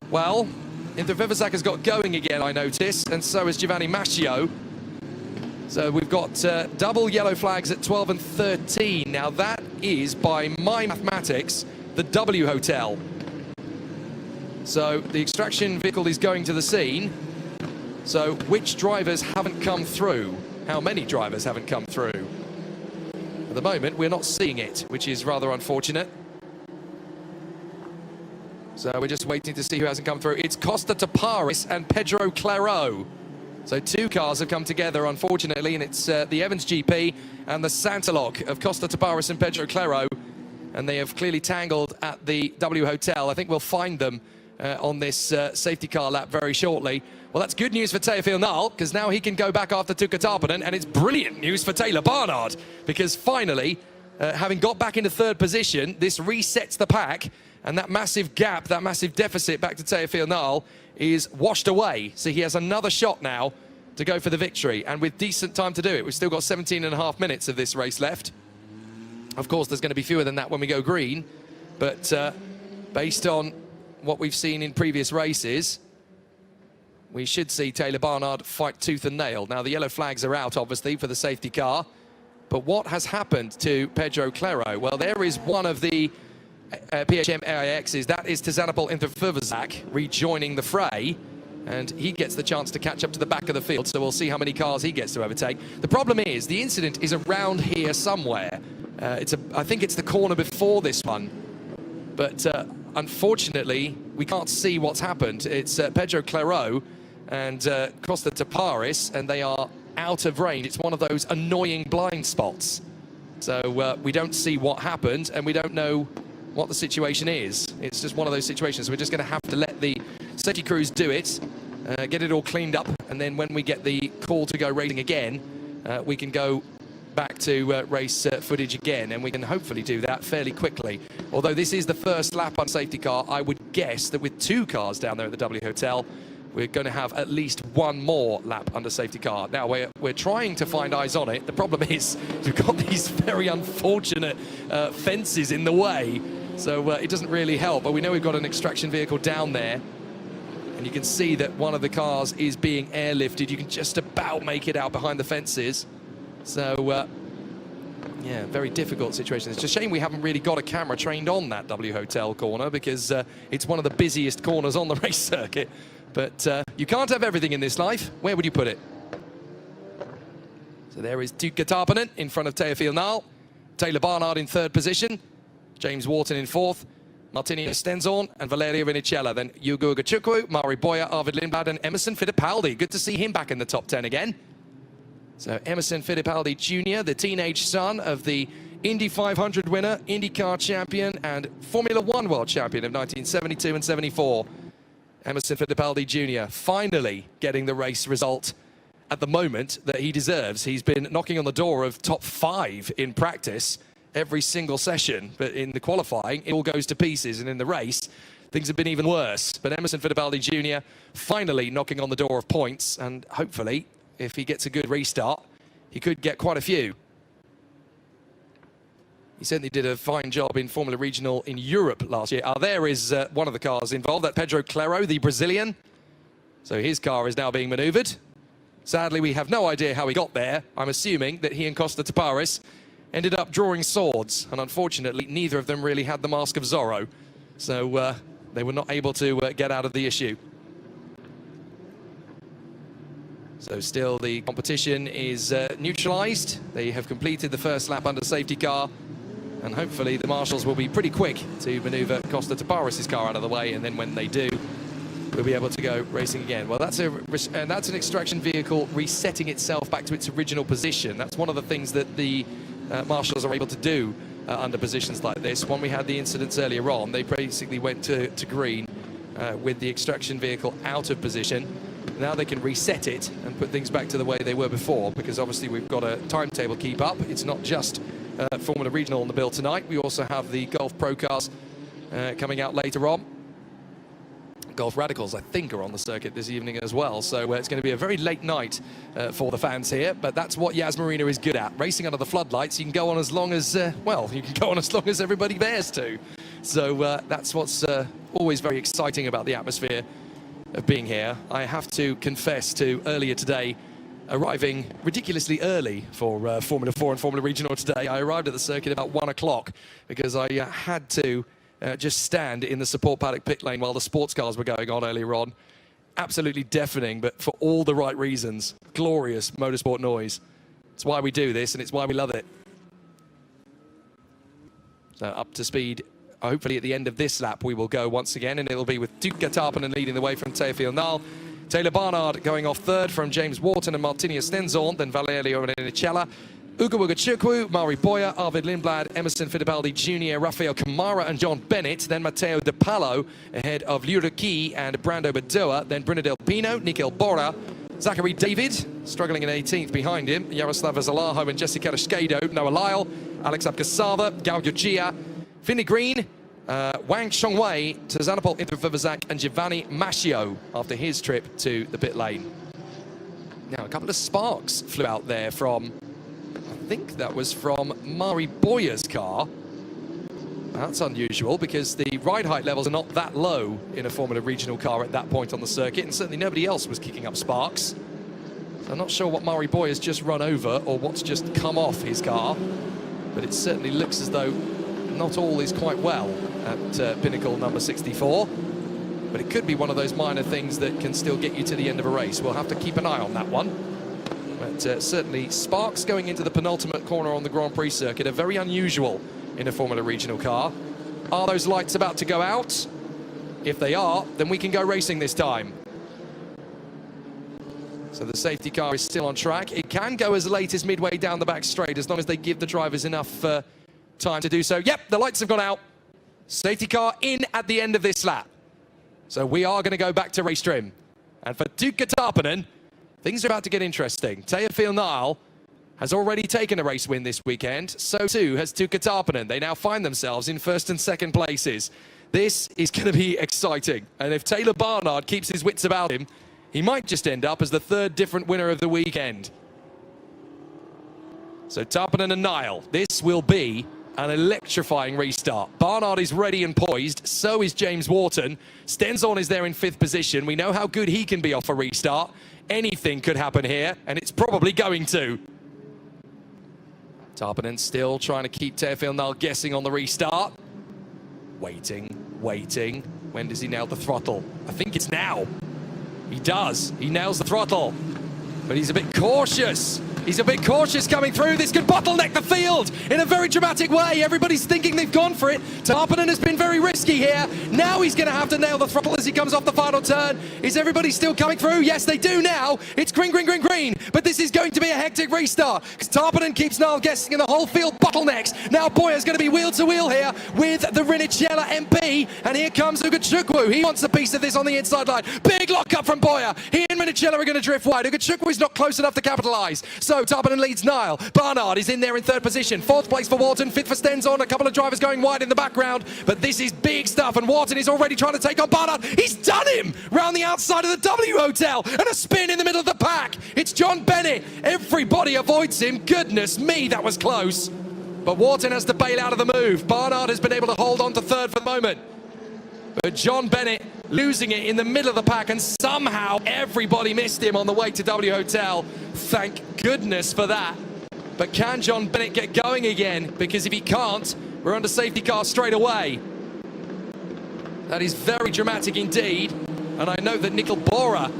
Well, Vivacek has got going again, I notice, and so has Giovanni Mascio. So we've got double yellow flags at 12 and 13. Now that is, by my mathematics, the W Hotel. So the extraction vehicle is going to the scene. So which drivers haven't come through? How many drivers haven't come through? At the moment, we're not seeing it, which is rather unfortunate. So we're just waiting to see who hasn't come through. It's Costa Taparis and Pedro Claro. So two cars have come together, unfortunately, and it's the Evans GP and the Santaloc of Costa Taparis and Pedro Claro. and they have clearly tangled at the W Hotel. I think we'll find them on this safety car lap very shortly. Well, that's good news for Teofil Nal, because now he can go back after Tuukka Tarponen, and it's brilliant news for Taylor Barnard, because finally, having got back into third position, this resets the pack, and that massive gap, that massive deficit back to Teofil Nal is washed away. So he has another shot now to go for the victory, and with decent time to do it. We've still got 17.5 minutes of this race left. Of course, there's going to be fewer than that when we go green, but based on what we've seen in previous races, we should see Taylor Barnard fight tooth and nail. Now, the yellow flags are out, obviously, for the safety car. But what has happened to Pedro Claro? Well, there is one of the PHM AIXs. That is Tzanopol Interfurvazak rejoining the fray. And he gets the chance to catch up to the back of the field, so we'll see how many cars he gets to overtake. The problem is, the incident is around here somewhere. I think it's the corner before this one. But unfortunately, we can't see what's happened. It's Pedro Claro and Costa Taparis, and they are out of range. It's one of those annoying blind spots. So we don't see what happened, and we don't know what the situation is. It's just one of those situations. We're just going to have to let the safety crews do it, get it all cleaned up, and then when we get the call to go racing again, we can go back to race footage again, and we can hopefully do that fairly quickly. Although this is the first lap on safety car, I would guess that with 2 cars down there at the W Hotel, we're going to have at least 1 more lap under safety car. Now, we're trying to find eyes on it. The problem is we've got these very unfortunate fences in the way, so it doesn't really help. But we know we've got an extraction vehicle down there, and you can see that one of the cars is being airlifted. You can just about make it out behind the fences. So, yeah, very difficult situation. It's a shame we haven't really got a camera trained on that W Hotel corner, because it's one of the busiest corners on the race circuit. But you can't have everything in this life. Where would you put it? So there is Tuukka Tarponen in front of Teofil Nal. Taylor Barnard in third position. James Wharton in fourth. Martini Stenzorn and Valerio Vinicella. Then Hugo Gachukwu, Mari Boyer, Arvid Lindblad and Emerson Fittipaldi. Good to see him back in the top 10 again. So Emerson Fittipaldi Jr., the teenage son of the Indy 500 winner, IndyCar champion and Formula One world champion of 1972 and 74. Emerson Fittipaldi Jr. finally getting the race result at the moment that he deserves. He's been knocking on the door of top 5 in practice every single session, but in the qualifying, it all goes to pieces, and in the race, things have been even worse. But Emerson Fittipaldi Jr. finally knocking on the door of points, and hopefully, if he gets a good restart, he could get quite a few. He certainly did a fine job in Formula Regional in Europe last year. There is one of the cars involved, that Pedro Claro, the Brazilian. So his car is now being manoeuvred. Sadly, we have no idea how he got there. I'm assuming that he and Costa Taparis ended up drawing swords, and unfortunately, neither of them really had the Mask of Zorro. So they were not able to get out of the issue. So still the competition is neutralized. They have completed the first lap under safety car, and hopefully the marshals will be pretty quick to maneuver Costa Taparis' car out of the way, and then when they do, we'll be able to go racing again. Well, that's an extraction vehicle resetting itself back to its original position. That's one of the things that the marshals are able to do under positions like this. When we had the incidents earlier on, they basically went to green with the extraction vehicle out of position. Now they can reset it and put things back to the way they were before, because obviously we've got a timetable keep up. It's not just Formula Regional on the bill tonight. We also have the Golf Pro cars coming out later on. Golf Radicals, I think, are on the circuit this evening as well. So it's going to be a very late night for the fans here. But that's what Yas Marina is good at. Racing under the floodlights, you can go on as long as, well, you can go on as long as everybody dares to. So that's what's always very exciting about the atmosphere of being here. I have to confess to earlier today, arriving ridiculously early for Formula 4 and Formula Regional today. I arrived at the circuit about 1 o'clock because I had to just stand in the support paddock pit lane while the sports cars were going on earlier on. Absolutely deafening, but for all the right reasons. Glorious motorsport noise. It's why we do this, and it's why we love it. So up to speed. Hopefully at the end of this lap we will go once again, and it'll be with Tuukka Tarponen leading the way from Teofil Nal. Taylor Barnard going off third from James Wharton and Martini Stenzorn, then Valerio Vinicella. Ugo Chukwu, Mari Boyer, Arvid Lindblad, Emerson Fittipaldi Jr., Rafael Kamara and John Bennett, then Matteo De Palo ahead of Liuruki and Brando Badoa, then Bruno Del Pino, Nikhil Bora, Zachary David, struggling in 18th behind him, Yaroslav Zalaho and Jessica Rashkedo, Noah Lyle, Alex Abkasava, Gao Yujia, Vinny Green, Wang Shongwei, Tazanapol Interfivazak and Giovanni Mascio after his trip to the pit lane. Now, a couple of sparks flew out there from, I think that was from Mari Boyer's car. That's unusual because the ride height levels are not that low in a Formula Regional car at that point on the circuit, and certainly nobody else was kicking up sparks. So I'm not sure what Mari Boyer's just run over or what's just come off his car, but it certainly looks as though not all is quite well at Pinnacle number 64. But it could be one of those minor things that can still get you to the end of a race. We'll have to keep an eye on that one. But certainly sparks going into the penultimate corner on the Grand Prix circuit are very unusual in a Formula Regional car. Are those lights about to go out? If they are, then we can go racing this time. So the safety car is still on track. It can go as late as midway down the back straight as long as they give the drivers enough time to do so. Yep, the lights have gone out. Safety car in at the end of this lap. So we are going to go back to race trim. And for Tuukka Tarpanen, things are about to get interesting. Teofil Nile has already taken a race win this weekend. So too has Tuukka Tarpanen. They now find themselves in first and second places. This is going to be exciting. And if Taylor Barnard keeps his wits about him, he might just end up as the third different winner of the weekend. So Tarpanen and Nile, this will be an electrifying restart. Barnard is ready and poised, so is James Wharton. Stenzorn is there in 5th position. We know how good he can be off a restart. Anything could happen here, and it's probably going to. Tarpanen still trying to keep Teofil Nile guessing on the restart. Waiting. When does he nail the throttle? I think it's now. He does. He nails the throttle. But he's a bit cautious. He's a bit cautious coming through. This could bottleneck the field in a very dramatic way. Everybody's thinking they've gone for it. Tarpanen has been very risky here. Now he's going to have to nail the throttle as he comes off the final turn. Is everybody still coming through? Yes, they do now. It's green. But this is going to be a hectic restart because Tarpanen keeps Nile guessing and the whole field bottlenecks. Now Boyer's going to be wheel to wheel here with the Rinicella MP. And here comes Ugo Chukwu. He wants a piece of this on the inside line. Big lockup from Boyer. He and Rinicella are going to drift wide. Ugo Chukwu is not close enough to capitalise. So Tarpanen leads Nile. Barnard is in there in 3rd position. 4th place for Wharton. 5th for Stenzorn. A couple of drivers going wide in the background. But this is big stuff. And Wharton is already trying to take on Barnard. He's done him round the outside of the W Hotel. And a spin in the middle of the pack. It's John Bennett. Everybody avoids him. Goodness me, that was close. But Wharton has to bail out of the move. Barnard has been able to hold on to 3rd for the moment. But John Bennett losing it in the middle of the pack, and somehow everybody missed him on the way to W Hotel. Thank goodness for that. But can John Bennett get going again? Because if he can't, we're under safety car straight away. That is very dramatic indeed. And I note that Nikhil Bora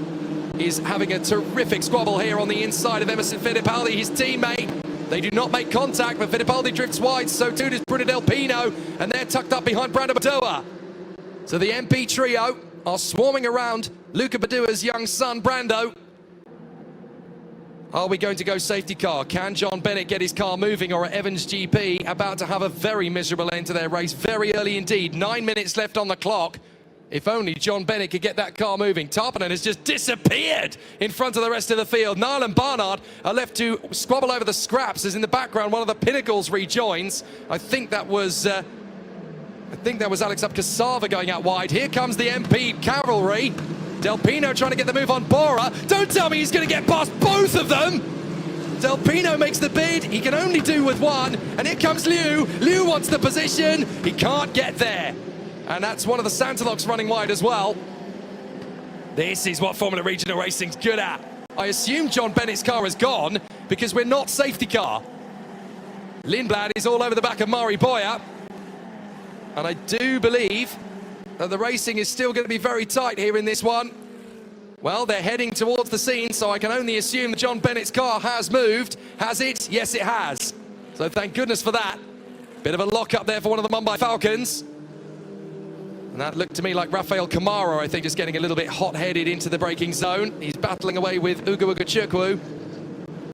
is having a terrific squabble here on the inside of Emerson Fittipaldi, his teammate. They do not make contact, but Fittipaldi drifts wide, so too does Bruno Del Pino, and they're tucked up behind Brando Badoa. So the MP trio are swarming around Luca Badua's young son, Brando. Are we going to go safety car? Can John Bennett get his car moving, or are Evans GP about to have a very miserable end to their race very early indeed? 9 minutes left on the clock. If only John Bennett could get that car moving. Tarpanen has just disappeared in front of the rest of the field. Nile and Barnard are left to squabble over the scraps as in the background one of the Pinnacles rejoins. I think that was Alex Abkasava going out wide. Here comes the MP cavalry. Del Pino trying to get the move on Bora. Don't tell me he's going to get past both of them. Del Pino makes the bid. He can only do with one. And here comes Liu. Liu wants the position. He can't get there. And that's one of the Santalocks running wide as well. This is what Formula Regional Racing's good at. I assume John Bennett's car is gone because we're not safety car. Lindblad is all over the back of Mari Boyer. And I do believe that the racing is still going to be very tight here in this one. Well, they're heading towards the scene, so I can only assume that John Bennett's car has moved. Has it? Yes, it has. So thank goodness for that. Bit of a lock-up there for one of the Mumbai Falcons. And that looked to me like Rafael Kamara, I think, is getting a little bit hot-headed into the braking zone. He's battling away with Ugo Chukwu.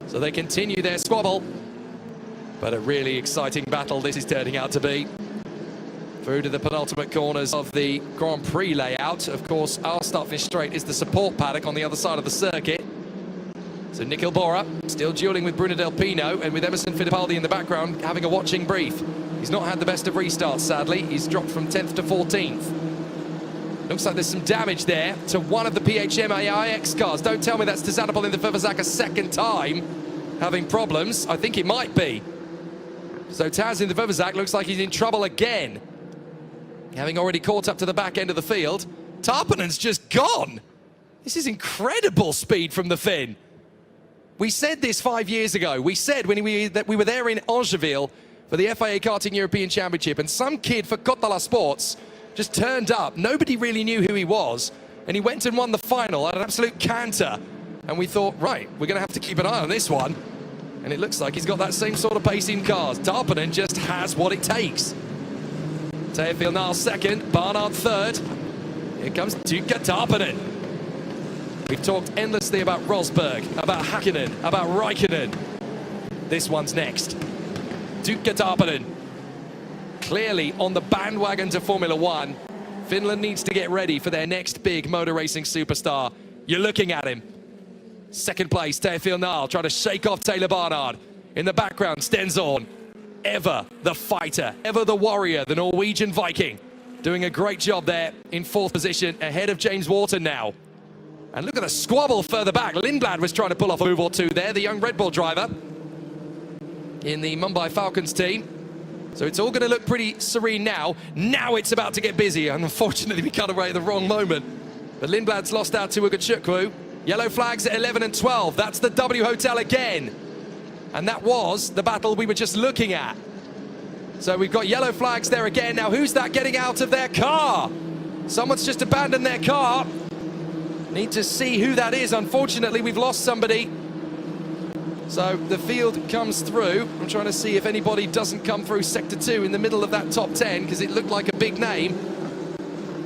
So they continue their squabble. But a really exciting battle this is turning out to be. Through to the penultimate corners of the Grand Prix layout. Of course, our start-finish straight is the support paddock on the other side of the circuit. So Nickel Bora still dueling with Bruno Del Pino, and with Emerson Fittipaldi in the background having a watching brief. He's not had the best of restarts, sadly. He's dropped from 10th to 14th. Looks like there's some damage there to one of the PHM AIX cars. Don't tell me that's Tizanopol in the Fivazak a second time having problems. I think it might be. So Taz in the Fivazak looks like he's in trouble again, having already caught up to the back end of the field. Tarpanen's just gone. This is incredible speed from the Finn. We said this 5 years ago. We said that we were there in Angeville for the FIA Karting European Championship, and some kid for Kotala Sports just turned up. Nobody really knew who he was, and he went and won the final at an absolute canter. And we thought, right, we're going to have to keep an eye on this one. And it looks like he's got that same sort of pace in cars. Tarpanen just has what it takes. Teofil Nile second, Barnard third. Here comes Tuukka Tarpanen. We've talked endlessly about Rosberg, about Hakkinen, about Raikkonen. This one's next. Tuukka Tarpanen, clearly on the bandwagon to Formula One. Finland needs to get ready for their next big motor racing superstar. You're looking at him. Second place, Teofil Nile, trying to shake off Taylor Barnard. In the background, Stenzorn. Ever the fighter, ever the warrior, the Norwegian Viking. Doing a great job there in fourth position, ahead of James Wharton now. And look at the squabble further back. Lindblad was trying to pull off a move or two there, the young Red Bull driver in the Mumbai Falcons team. So it's all going to look pretty serene now. Now it's about to get busy, and unfortunately we cut away at the wrong moment. But Lindblad's lost out to Ugachukwu. Yellow flags at 11 and 12. That's the W Hotel again. And that was the battle we were just looking at. So we've got yellow flags there again. Now who's that getting out of their car? Someone's just abandoned their car. Need to see who that is. Unfortunately, we've lost somebody. So the field comes through. I'm trying to see if anybody doesn't come through Sector 2 in the middle of that top 10, because it looked like a big name.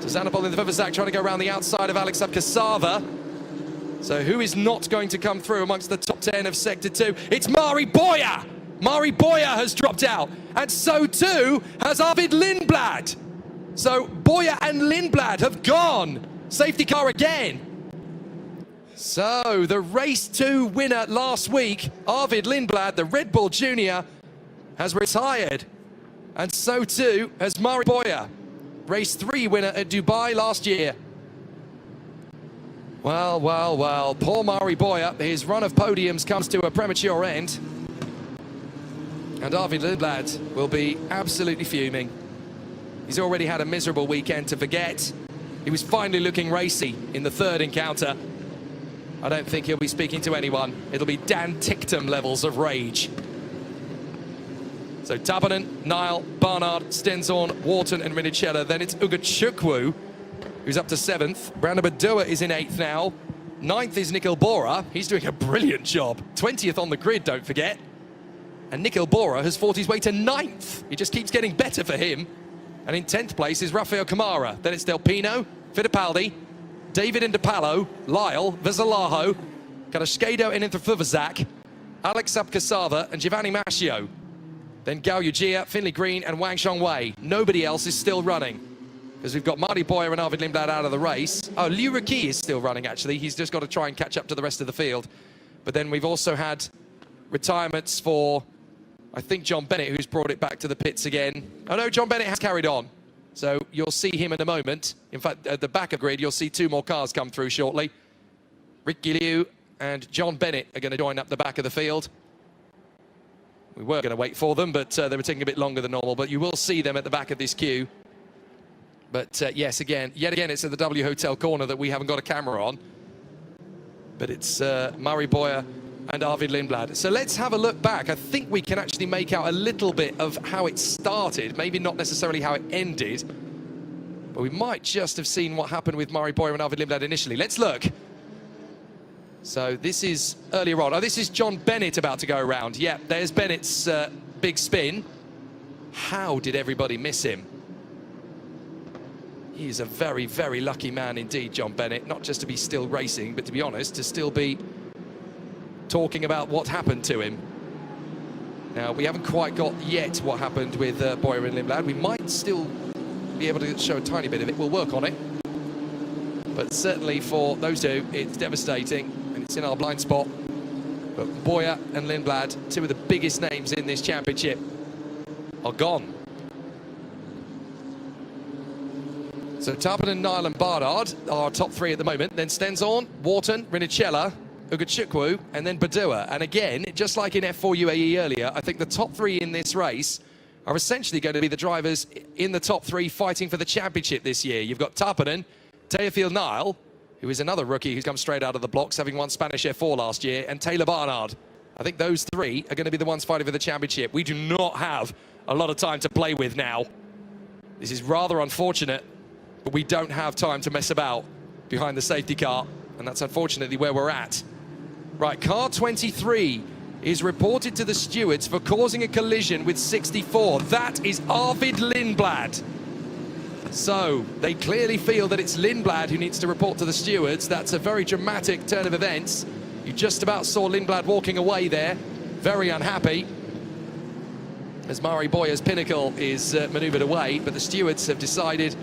Tizanopol in the Vivazak trying to go around the outside of Alex Abkasava. So who is not going to come through amongst the top 10 of Sector 2? It's Mari Boya! Mari Boya has dropped out, and so too has Arvid Lindblad. So Boya and Lindblad have gone. Safety car again. So the race 2 winner last week, Arvid Lindblad, the Red Bull Junior, has retired. And so too has Mari Boya, race 3 winner at Dubai last year. Well, well, well, poor Mari Boya, his run of podiums comes to a premature end. And Arvid Lindblad will be absolutely fuming. He's already had a miserable weekend to forget. He was finally looking racy in the third encounter. I don't think he'll be speaking to anyone. It'll be Dan Ticktum levels of rage. So Tarpanen, Nile, Barnard, Stenzorn, Wharton and Rinicella. Then it's Ugachukwu, who's up to 7th. Brandon Badua is in 8th now. 9th is Nickel Bora. He's doing a brilliant job. 20th on the grid, don't forget. And Nickel Bora has fought his way to 9th. It just keeps getting better for him. And in 10th place is Rafael Camara. Then it's Del Pino, Fittipaldi, David Indepalo, Lyle, Vesalajo, Kadashkedo and Intrafuvazak, Alex Abkasava and Giovanni Mascio. Then Gao Yugia, Finley Green and Wang Xiongwei. Nobody else is still running, because we've got Marty Boyer and Arvid Lindblad out of the race. Oh, Liu Riki is still running, actually. He's just got to try and catch up to the rest of the field. But then we've also had retirements for, I think, John Bennett, who's brought it back to the pits again. Oh no, John Bennett has carried on. So you'll see him in a moment. In fact, at the back of the grid, you'll see 2 more cars come through shortly. Ricky Liu and John Bennett are going to join up the back of the field. We were going to wait for them, but they were taking a bit longer than normal. But you will see them at the back of this queue. But yes, yet again, it's at the W Hotel corner that we haven't got a camera on. But it's Murray Boyer and Arvid Lindblad. So let's have a look back. I think we can actually make out a little bit of how it started, maybe not necessarily how it ended, but we might just have seen what happened with Murray Boyer and Arvid Lindblad initially. Let's look. So this is earlier on. Oh, this is John Bennett about to go around. Yeah, there's Bennett's big spin. How did everybody miss him? He's a very, very lucky man indeed, John Bennett. Not just to be still racing, but to be honest, to still be talking about what happened to him. Now, we haven't quite got yet what happened with Boyer and Lindblad. We might still be able to show a tiny bit of it. We'll work on it. But certainly for those two, it's devastating, and it's in our blind spot. But Boyer and Lindblad, two of the biggest names in this championship, are gone. So Tarpinen, Niall and Barnard are top three at the moment. Then Stenzorn, Wharton, Rinicella, Ugachukwu, and then Badua. And again, just like in F4 UAE earlier, I think the top three in this race are essentially going to be the drivers in the top three fighting for the championship this year. You've got Tarpinen, Teofil Niall, who is another rookie who's come straight out of the blocks, having won Spanish F4 last year, and Taylor Barnard. I think those three are going to be the ones fighting for the championship. We do not have a lot of time to play with now. This is rather unfortunate, but we don't have time to mess about behind the safety car, and that's unfortunately where we're at. Right, car 23 is reported to the stewards for causing a collision with 64. That is Arvid Lindblad. So they clearly feel that it's Lindblad who needs to report to the stewards. That's a very dramatic turn of events. You just about saw Lindblad walking away there, very unhappy, as Mari Boyer's Pinnacle is manoeuvred away, but the stewards have decided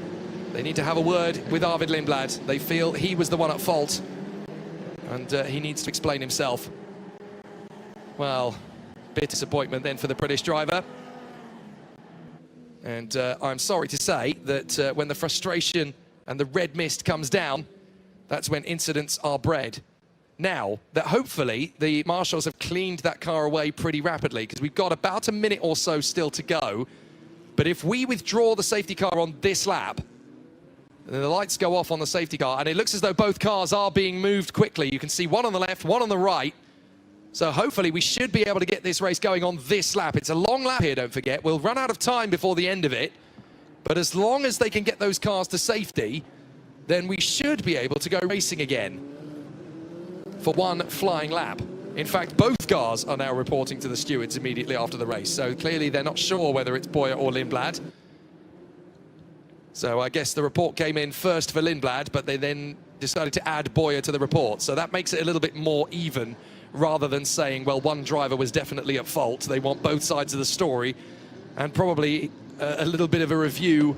they need to have a word with Arvid Lindblad. They feel he was the one at fault, and he needs to explain himself. Well, bit disappointment then for the British driver. And I'm sorry to say that when the frustration and the red mist comes down, that's when incidents are bred. Now, that hopefully the marshals have cleaned that car away pretty rapidly, because we've got about a minute or so still to go. But if we withdraw the safety car on this lap, and the lights go off on the safety car, and it looks as though both cars are being moved quickly. You can see one on the left, one on the right. So hopefully we should be able to get this race going on this lap. It's a long lap here, don't forget. We'll run out of time before the end of it. But as long as they can get those cars to safety, then we should be able to go racing again for one flying lap. In fact, both cars are now reporting to the stewards immediately after the race. So clearly they're not sure whether it's Boyer or Lindblad. So I guess the report came in first for Lindblad, but they then decided to add Boyer to the report. So that makes it a little bit more even, rather than saying, well, one driver was definitely at fault. They want both sides of the story, and probably a little bit of a review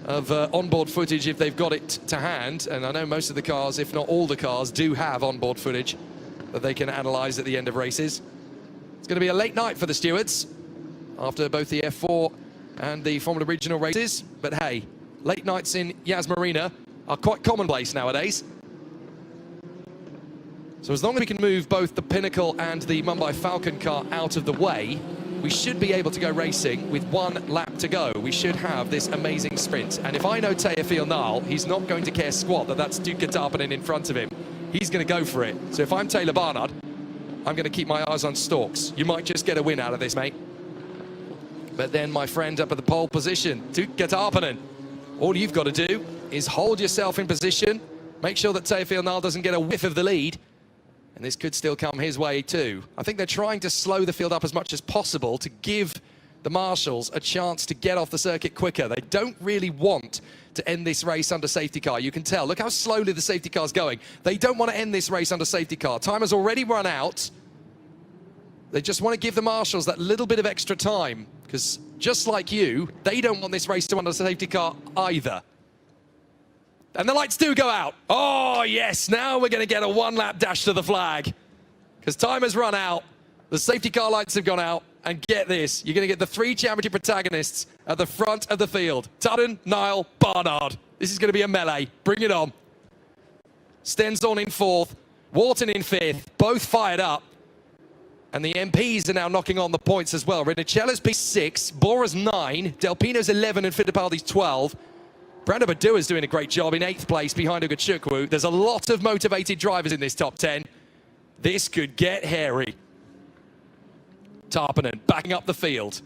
of onboard footage if they've got it to hand. And I know most of the cars, if not all the cars, do have onboard footage that they can analyse at the end of races. It's going to be a late night for the stewards after both the F4 and the Formula Regional races. But hey, late nights in Yas Marina are quite commonplace nowadays. So as long as we can move both the Pinnacle and the Mumbai Falcon car out of the way, we should be able to go racing with one lap to go. We should have this amazing sprint. And if I know Teofil Niall, he's not going to care squat that that's Duke Tarpinen in front of him. He's going to go for it. So if I'm Taylor Barnard, I'm going to keep my eyes on stalks. You might just get a win out of this, mate. But then my friend up at the pole position, Duke Tarpinen, all you've got to do is hold yourself in position, make sure that Teofil Niall doesn't get a whiff of the lead, and this could still come his way too. I think they're trying to slow the field up as much as possible to give the marshals a chance to get off the circuit quicker. They don't really want to end this race under safety car. You can tell. Look how slowly the safety car's going. They don't want to end this race under safety car. Time has already run out. They just want to give the marshals that little bit of extra time, because just like you, they don't want this race to under safety car either. And the lights do go out. Oh, yes, now we're going to get a one-lap dash to the flag, because time has run out. The safety car lights have gone out. And get this, you're going to get the three championship protagonists at the front of the field. Tarpinen, Niall, Barnard. This is going to be a melee. Bring it on. Stenzorn in fourth, Wharton in fifth, both fired up. And the MPs are now knocking on the points as well. Rinicella's P6, Bora's 9, Delpino's 11 and Fittipaldi's 12. Brando Badua's doing a great job in 8th place behind Ugachukwu. There's a lot of motivated drivers in this top 10. This could get hairy. Tarpinen backing up the field.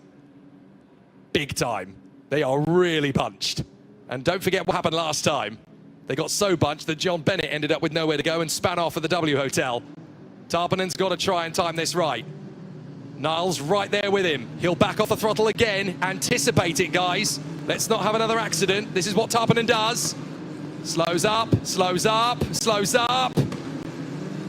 Big time. They are really bunched. And don't forget what happened last time. They got so bunched that John Bennett ended up with nowhere to go and span off at the W Hotel. Tarpinen's got to try and time this right. Niall's right there with him. He'll back off the throttle again. Anticipate it, guys. Let's not have another accident. This is what Tarpinen does. Slows up, slows up, slows up.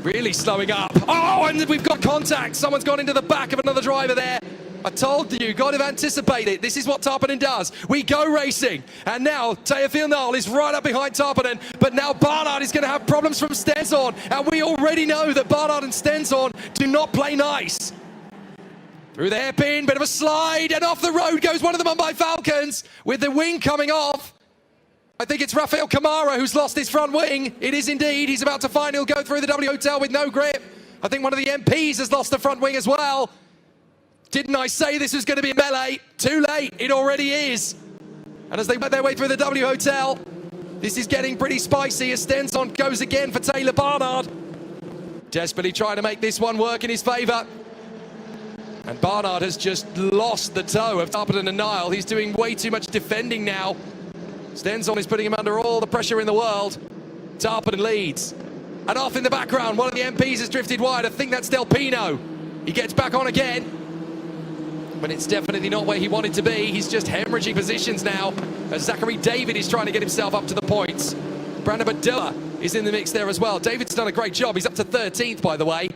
Really slowing up. Oh, and we've got contact. Someone's gone into the back of another driver there. I told you, got to anticipate it. This is what Tarpanen does. We go racing. And now Teofil Nall is right up behind Tarpanen. But now Barnard is going to have problems from Stenzorn. And we already know that Barnard and Stenzorn do not play nice. Through the hairpin, bit of a slide. And off the road goes one of the Mumbai Falcons with the wing coming off. I think it's Rafael Kamara who's lost his front wing. It is indeed. He's about to find. He'll go through the W Hotel with no grip. I think one of the MPs has lost the front wing as well. Didn't I say this was going to be a melee? Too late, it already is. And as they make their way through the W Hotel, this is getting pretty spicy as Stenzorn goes again for Taylor Barnard. Desperately trying to make this one work in his favour. And Barnard has just lost the toe of Tarpanen and Nile. He's doing way too much defending now. Stenzorn is putting him under all the pressure in the world. Tarpanen leads. And off in the background, one of the MPs has drifted wide. I think that's Del Pino. He gets back on again. But it's definitely not where he wanted to be. He's just hemorrhaging positions now as Zachary David is trying to get himself up to the points. Brandon Badilla is in the mix there as well. David's done a great job. He's up to 13th, by the way.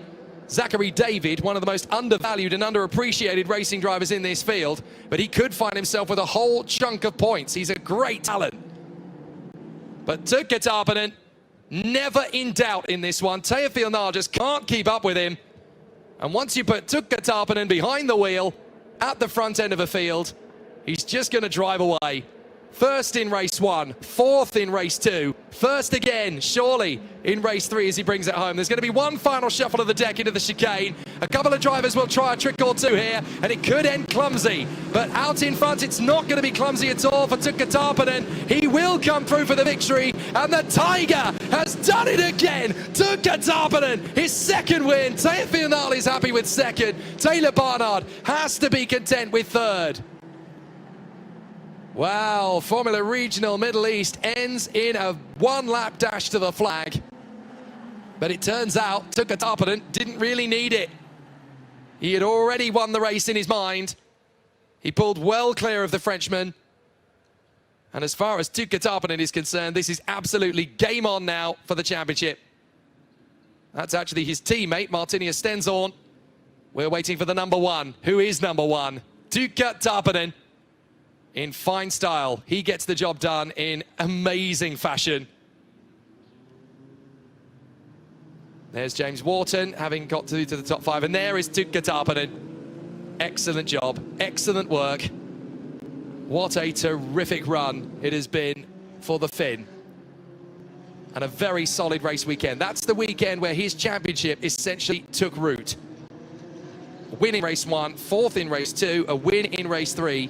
Zachary David, one of the most undervalued and underappreciated racing drivers in this field, but he could find himself with a whole chunk of points. He's a great talent. But Tuukka Tarpanen, never in doubt in this one. Teofil Nall just can't keep up with him. And once you put Tuukka Tarpanen behind the wheel, at the front end of a field, he's just going to drive away. First in race 1, fourth in race 2, first again, surely, in race 3 as he brings it home. There's going to be one final shuffle of the deck into the chicane. A couple of drivers will try a trick or two here, and it could end clumsy. But out in front, it's not going to be clumsy at all for Tuukka Tarpanen. He will come through for the victory, and the Tiger has done it again. Tuukka Tarpanen, his second win. Teofil Nall is happy with second. Taylor Barnard has to be content with third. Wow, Formula Regional Middle East ends in a one-lap dash to the flag. But it turns out Tuukka Tarpanen didn't really need it. He had already won the race in his mind. He pulled well clear of the Frenchman. And as far as Tuukka Tarpanen is concerned, this is absolutely game on now for the championship. That's actually his teammate, Martina Stenzorn. We're waiting for the number 1. Who is number 1? Tuukka Tarpanen. In fine style, he gets the job done in amazing fashion. There's James Wharton, having got to the top 5, and there is Tuukka Tarpanen. Excellent job, excellent work. What a terrific run it has been for the Finn. And a very solid race weekend. That's the weekend where his championship essentially took root. A win in race 1, fourth in race 2, a win in race 3.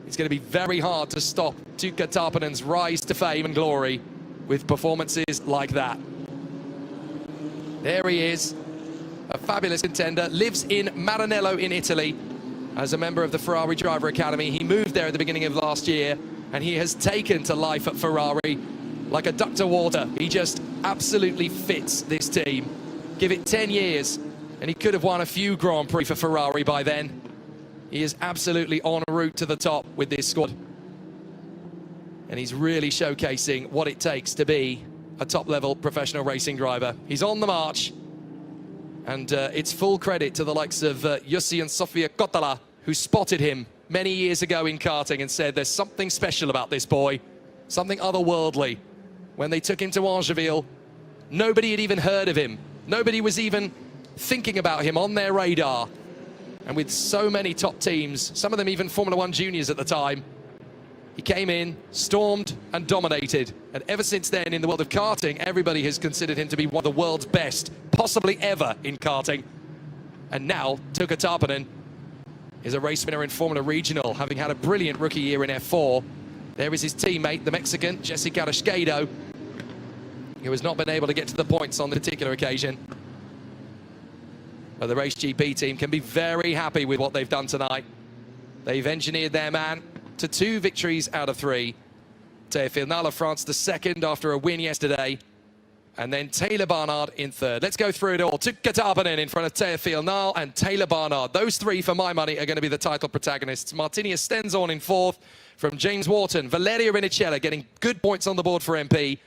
It's going to be very hard to stop Tuukka Tarpanen's rise to fame and glory with performances like that. There he is, a fabulous contender, lives in Maranello in Italy as a member of the Ferrari Driver Academy. He moved there at the beginning of last year, and he has taken to life at Ferrari like a duck to water. He just absolutely fits this team. Give it 10 years, and he could have won a few Grand Prix for Ferrari by then. He is absolutely en route to the top with this squad. And he's really showcasing what it takes to be a top-level professional racing driver. He's on the march. And it's full credit to the likes of Jussi and Sofia Kotala, who spotted him many years ago in karting and said there's something special about this boy, something otherworldly. When they took him to Angeville, nobody had even heard of him. Nobody was even thinking about him on their radar. And with so many top teams, some of them even Formula One juniors at the time, he came in, stormed and dominated. And ever since then, in the world of karting, everybody has considered him to be one of the world's best, possibly ever, in karting. And now, Tuukka Tarpanen is a race winner in Formula Regional, having had a brilliant rookie year in F4. There is his teammate, the Mexican, Jesse Carrasquedo, who has not been able to get to the points on this particular occasion. But the Race GP team can be very happy with what they've done tonight. They've engineered their man to 2 victories out of 3. Teofil Nall of France the second after a win yesterday. And then Taylor Barnard in third. Let's go through it all. Tuukka Tarpanen in front of Teofil Nall and Taylor Barnard. Those 3, for my money, are going to be the title protagonists. Martina Stenzorn in fourth from James Wharton. Valeria Rinicella getting good points on the board for MP.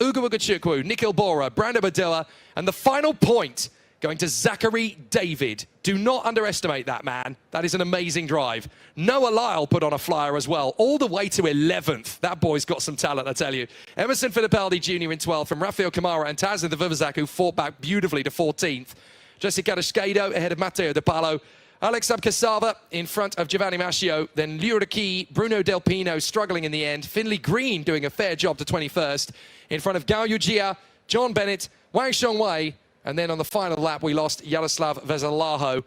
Ugo Ugachukwu, Nikhil Bora, Brando Badilla. And the final point going to Zachary David. Do not underestimate that man. That is an amazing drive. Noah Lyle put on a flyer as well, all the way to 11th. That boy's got some talent, I tell you. Emerson Fittipaldi Jr. in 12th from Rafael Kamara and Taz the Vivazak, who fought back beautifully to 14th. Jesse Carrasquedo ahead of Matteo De Palo. Alex Abkasava in front of Giovanni Mascio. Then Liuraki, Bruno Del Pino struggling in the end. Finley Green doing a fair job to 21st. In front of Gao Yujia, John Bennett, Wang Shongwei. And then on the final lap, we lost Yaroslav Vezalaho,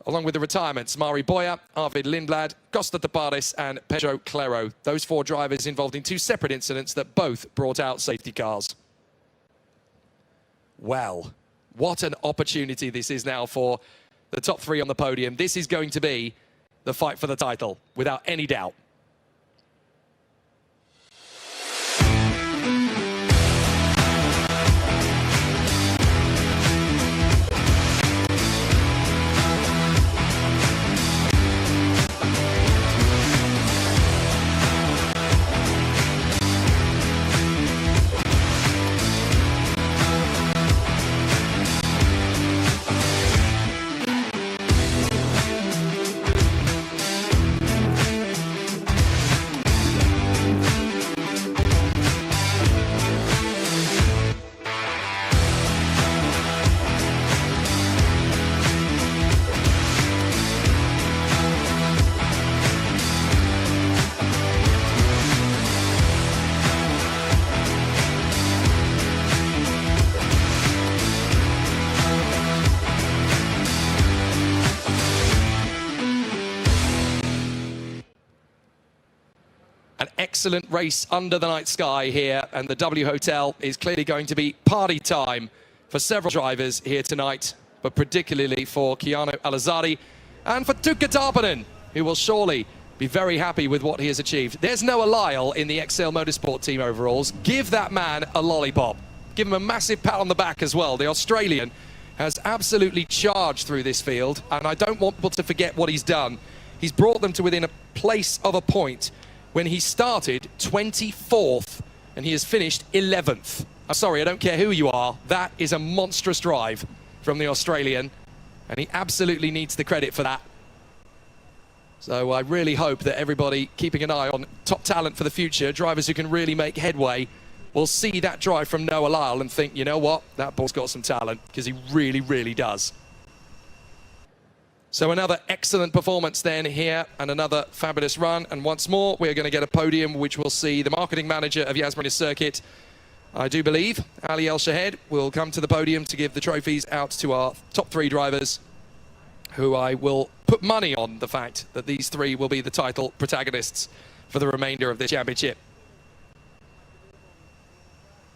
along with the retirements, Mari Boya, Arvid Lindblad, Costa Tapares, and Pedro Clero. Those 4 drivers involved in 2 separate incidents that both brought out safety cars. Well, what an opportunity this is now for the top 3 on the podium. This is going to be the fight for the title, without any doubt. An excellent race under the night sky here, and the W Hotel is clearly going to be party time for several drivers here tonight, but particularly for Keanu Alazari and for Tuukka Tarpanen, who will surely be very happy with what he has achieved. There's Noah Lyle in the XL Motorsport team overalls. Give that man a lollipop. Give him a massive pat on the back as well. The Australian has absolutely charged through this field, and I don't want people to forget what he's done. He's brought them to within a place of a point when he started 24th and he has finished 11th. I'm sorry, I don't care who you are. That is a monstrous drive from the Australian, and he absolutely needs the credit for that. So I really hope that everybody keeping an eye on top talent for the future, drivers who can really make headway, will see that drive from Noah Lyle and think, you know what, that boy's got some talent, because he really, really does. So another excellent performance then here, and another fabulous run. And once more, we're going to get a podium, which will see the marketing manager of Yas Marina Circuit, I do believe, Ali El Shahed, will come to the podium to give the trophies out to our top 3 drivers, who I will put money on the fact that these 3 will be the title protagonists for the remainder of the championship.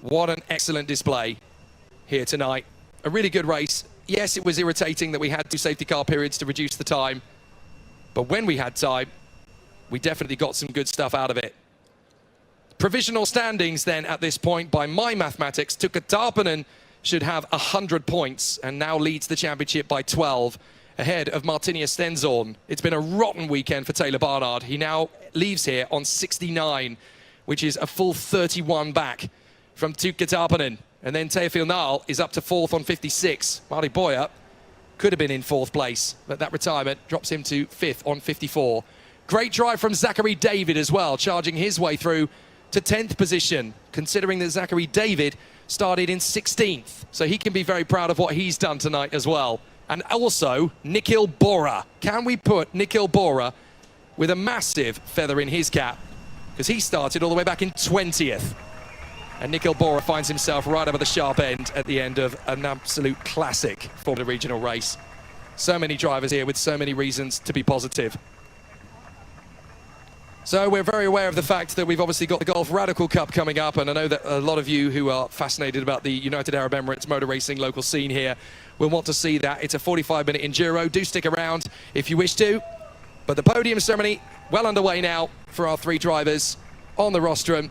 What an excellent display here tonight. A really good race. Yes, it was irritating that we had 2 safety car periods to reduce the time, but when we had time, we definitely got some good stuff out of it. Provisional standings then at this point, by my mathematics, Tuukka Tarpanen should have 100 points and now leads the championship by 12, ahead of Martinia Stenzorn. It's been a rotten weekend for Taylor Barnard. He now leaves here on 69, which is a full 31 back from Tuukka Tarpanen. And then Teofil Nal is up to 4th on 56. Mari Boya could have been in 4th place, but that retirement drops him to 5th on 54. Great drive from Zachary David as well, charging his way through to 10th position, considering that Zachary David started in 16th. So he can be very proud of what he's done tonight as well. And also, Nikhil Bora. Can we put Nikhil Bora with a massive feather in his cap? Because he started all the way back in 20th. And Nikhil Bora finds himself right up at the sharp end at the end of an absolute classic Formula Regional race. So many drivers here with so many reasons to be positive. So we're very aware of the fact that we've obviously got the Gulf Radical Cup coming up, and I know that a lot of you who are fascinated about the United Arab Emirates motor racing local scene here will want to see that. It's a 45-minute enduro. Do stick around if you wish to. But the podium ceremony well underway now for our 3 drivers on the rostrum.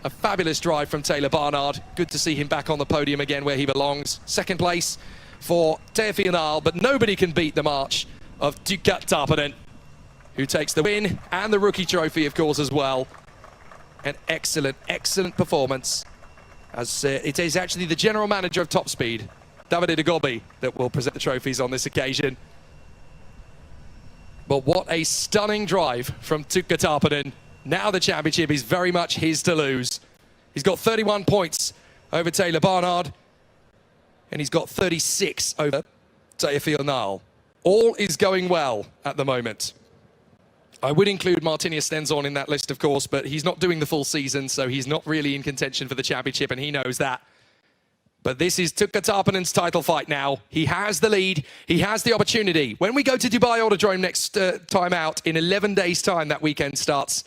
A fabulous drive from Taylor Barnard. Good to see him back on the podium again where he belongs. 2nd place for Teofil Nal, but nobody can beat the march of Tuukka Tarpanen, who takes the win and the rookie trophy, of course, as well. An excellent, excellent performance. As it is actually the general manager of Top Speed Davide Gobbi that will present the trophies on this occasion. But what a stunning drive from Tuukka Tarponen. Now the championship is very much his to lose. He's got 31 points over Taylor Barnard, and he's got 36 over Teofil Nile. All is going well at the moment. I would include Martinia Stenzorn in that list, of course, but he's not doing the full season, so he's not really in contention for the championship, and he knows that. But this is Tuukka Tarponen's title fight now. He has the lead. He has the opportunity. When we go to Dubai Autodrome next time out, in 11 days' time, that weekend starts,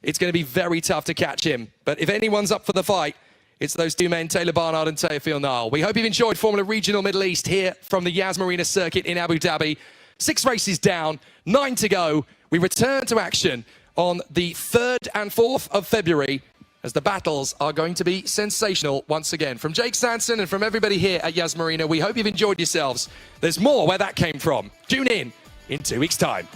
it's going to be very tough to catch him. But if anyone's up for the fight, it's those two men, Taylor Barnard and Teofil Nile. We hope you've enjoyed Formula Regional Middle East here from the Yas Marina circuit in Abu Dhabi. 6 races down, 9 to go. We return to action on the 3rd and 4th of February, as the battles are going to be sensational once again. From Jake Sanson and from everybody here at Yas Marina, we hope you've enjoyed yourselves. There's more where that came from. Tune in 2 weeks' time.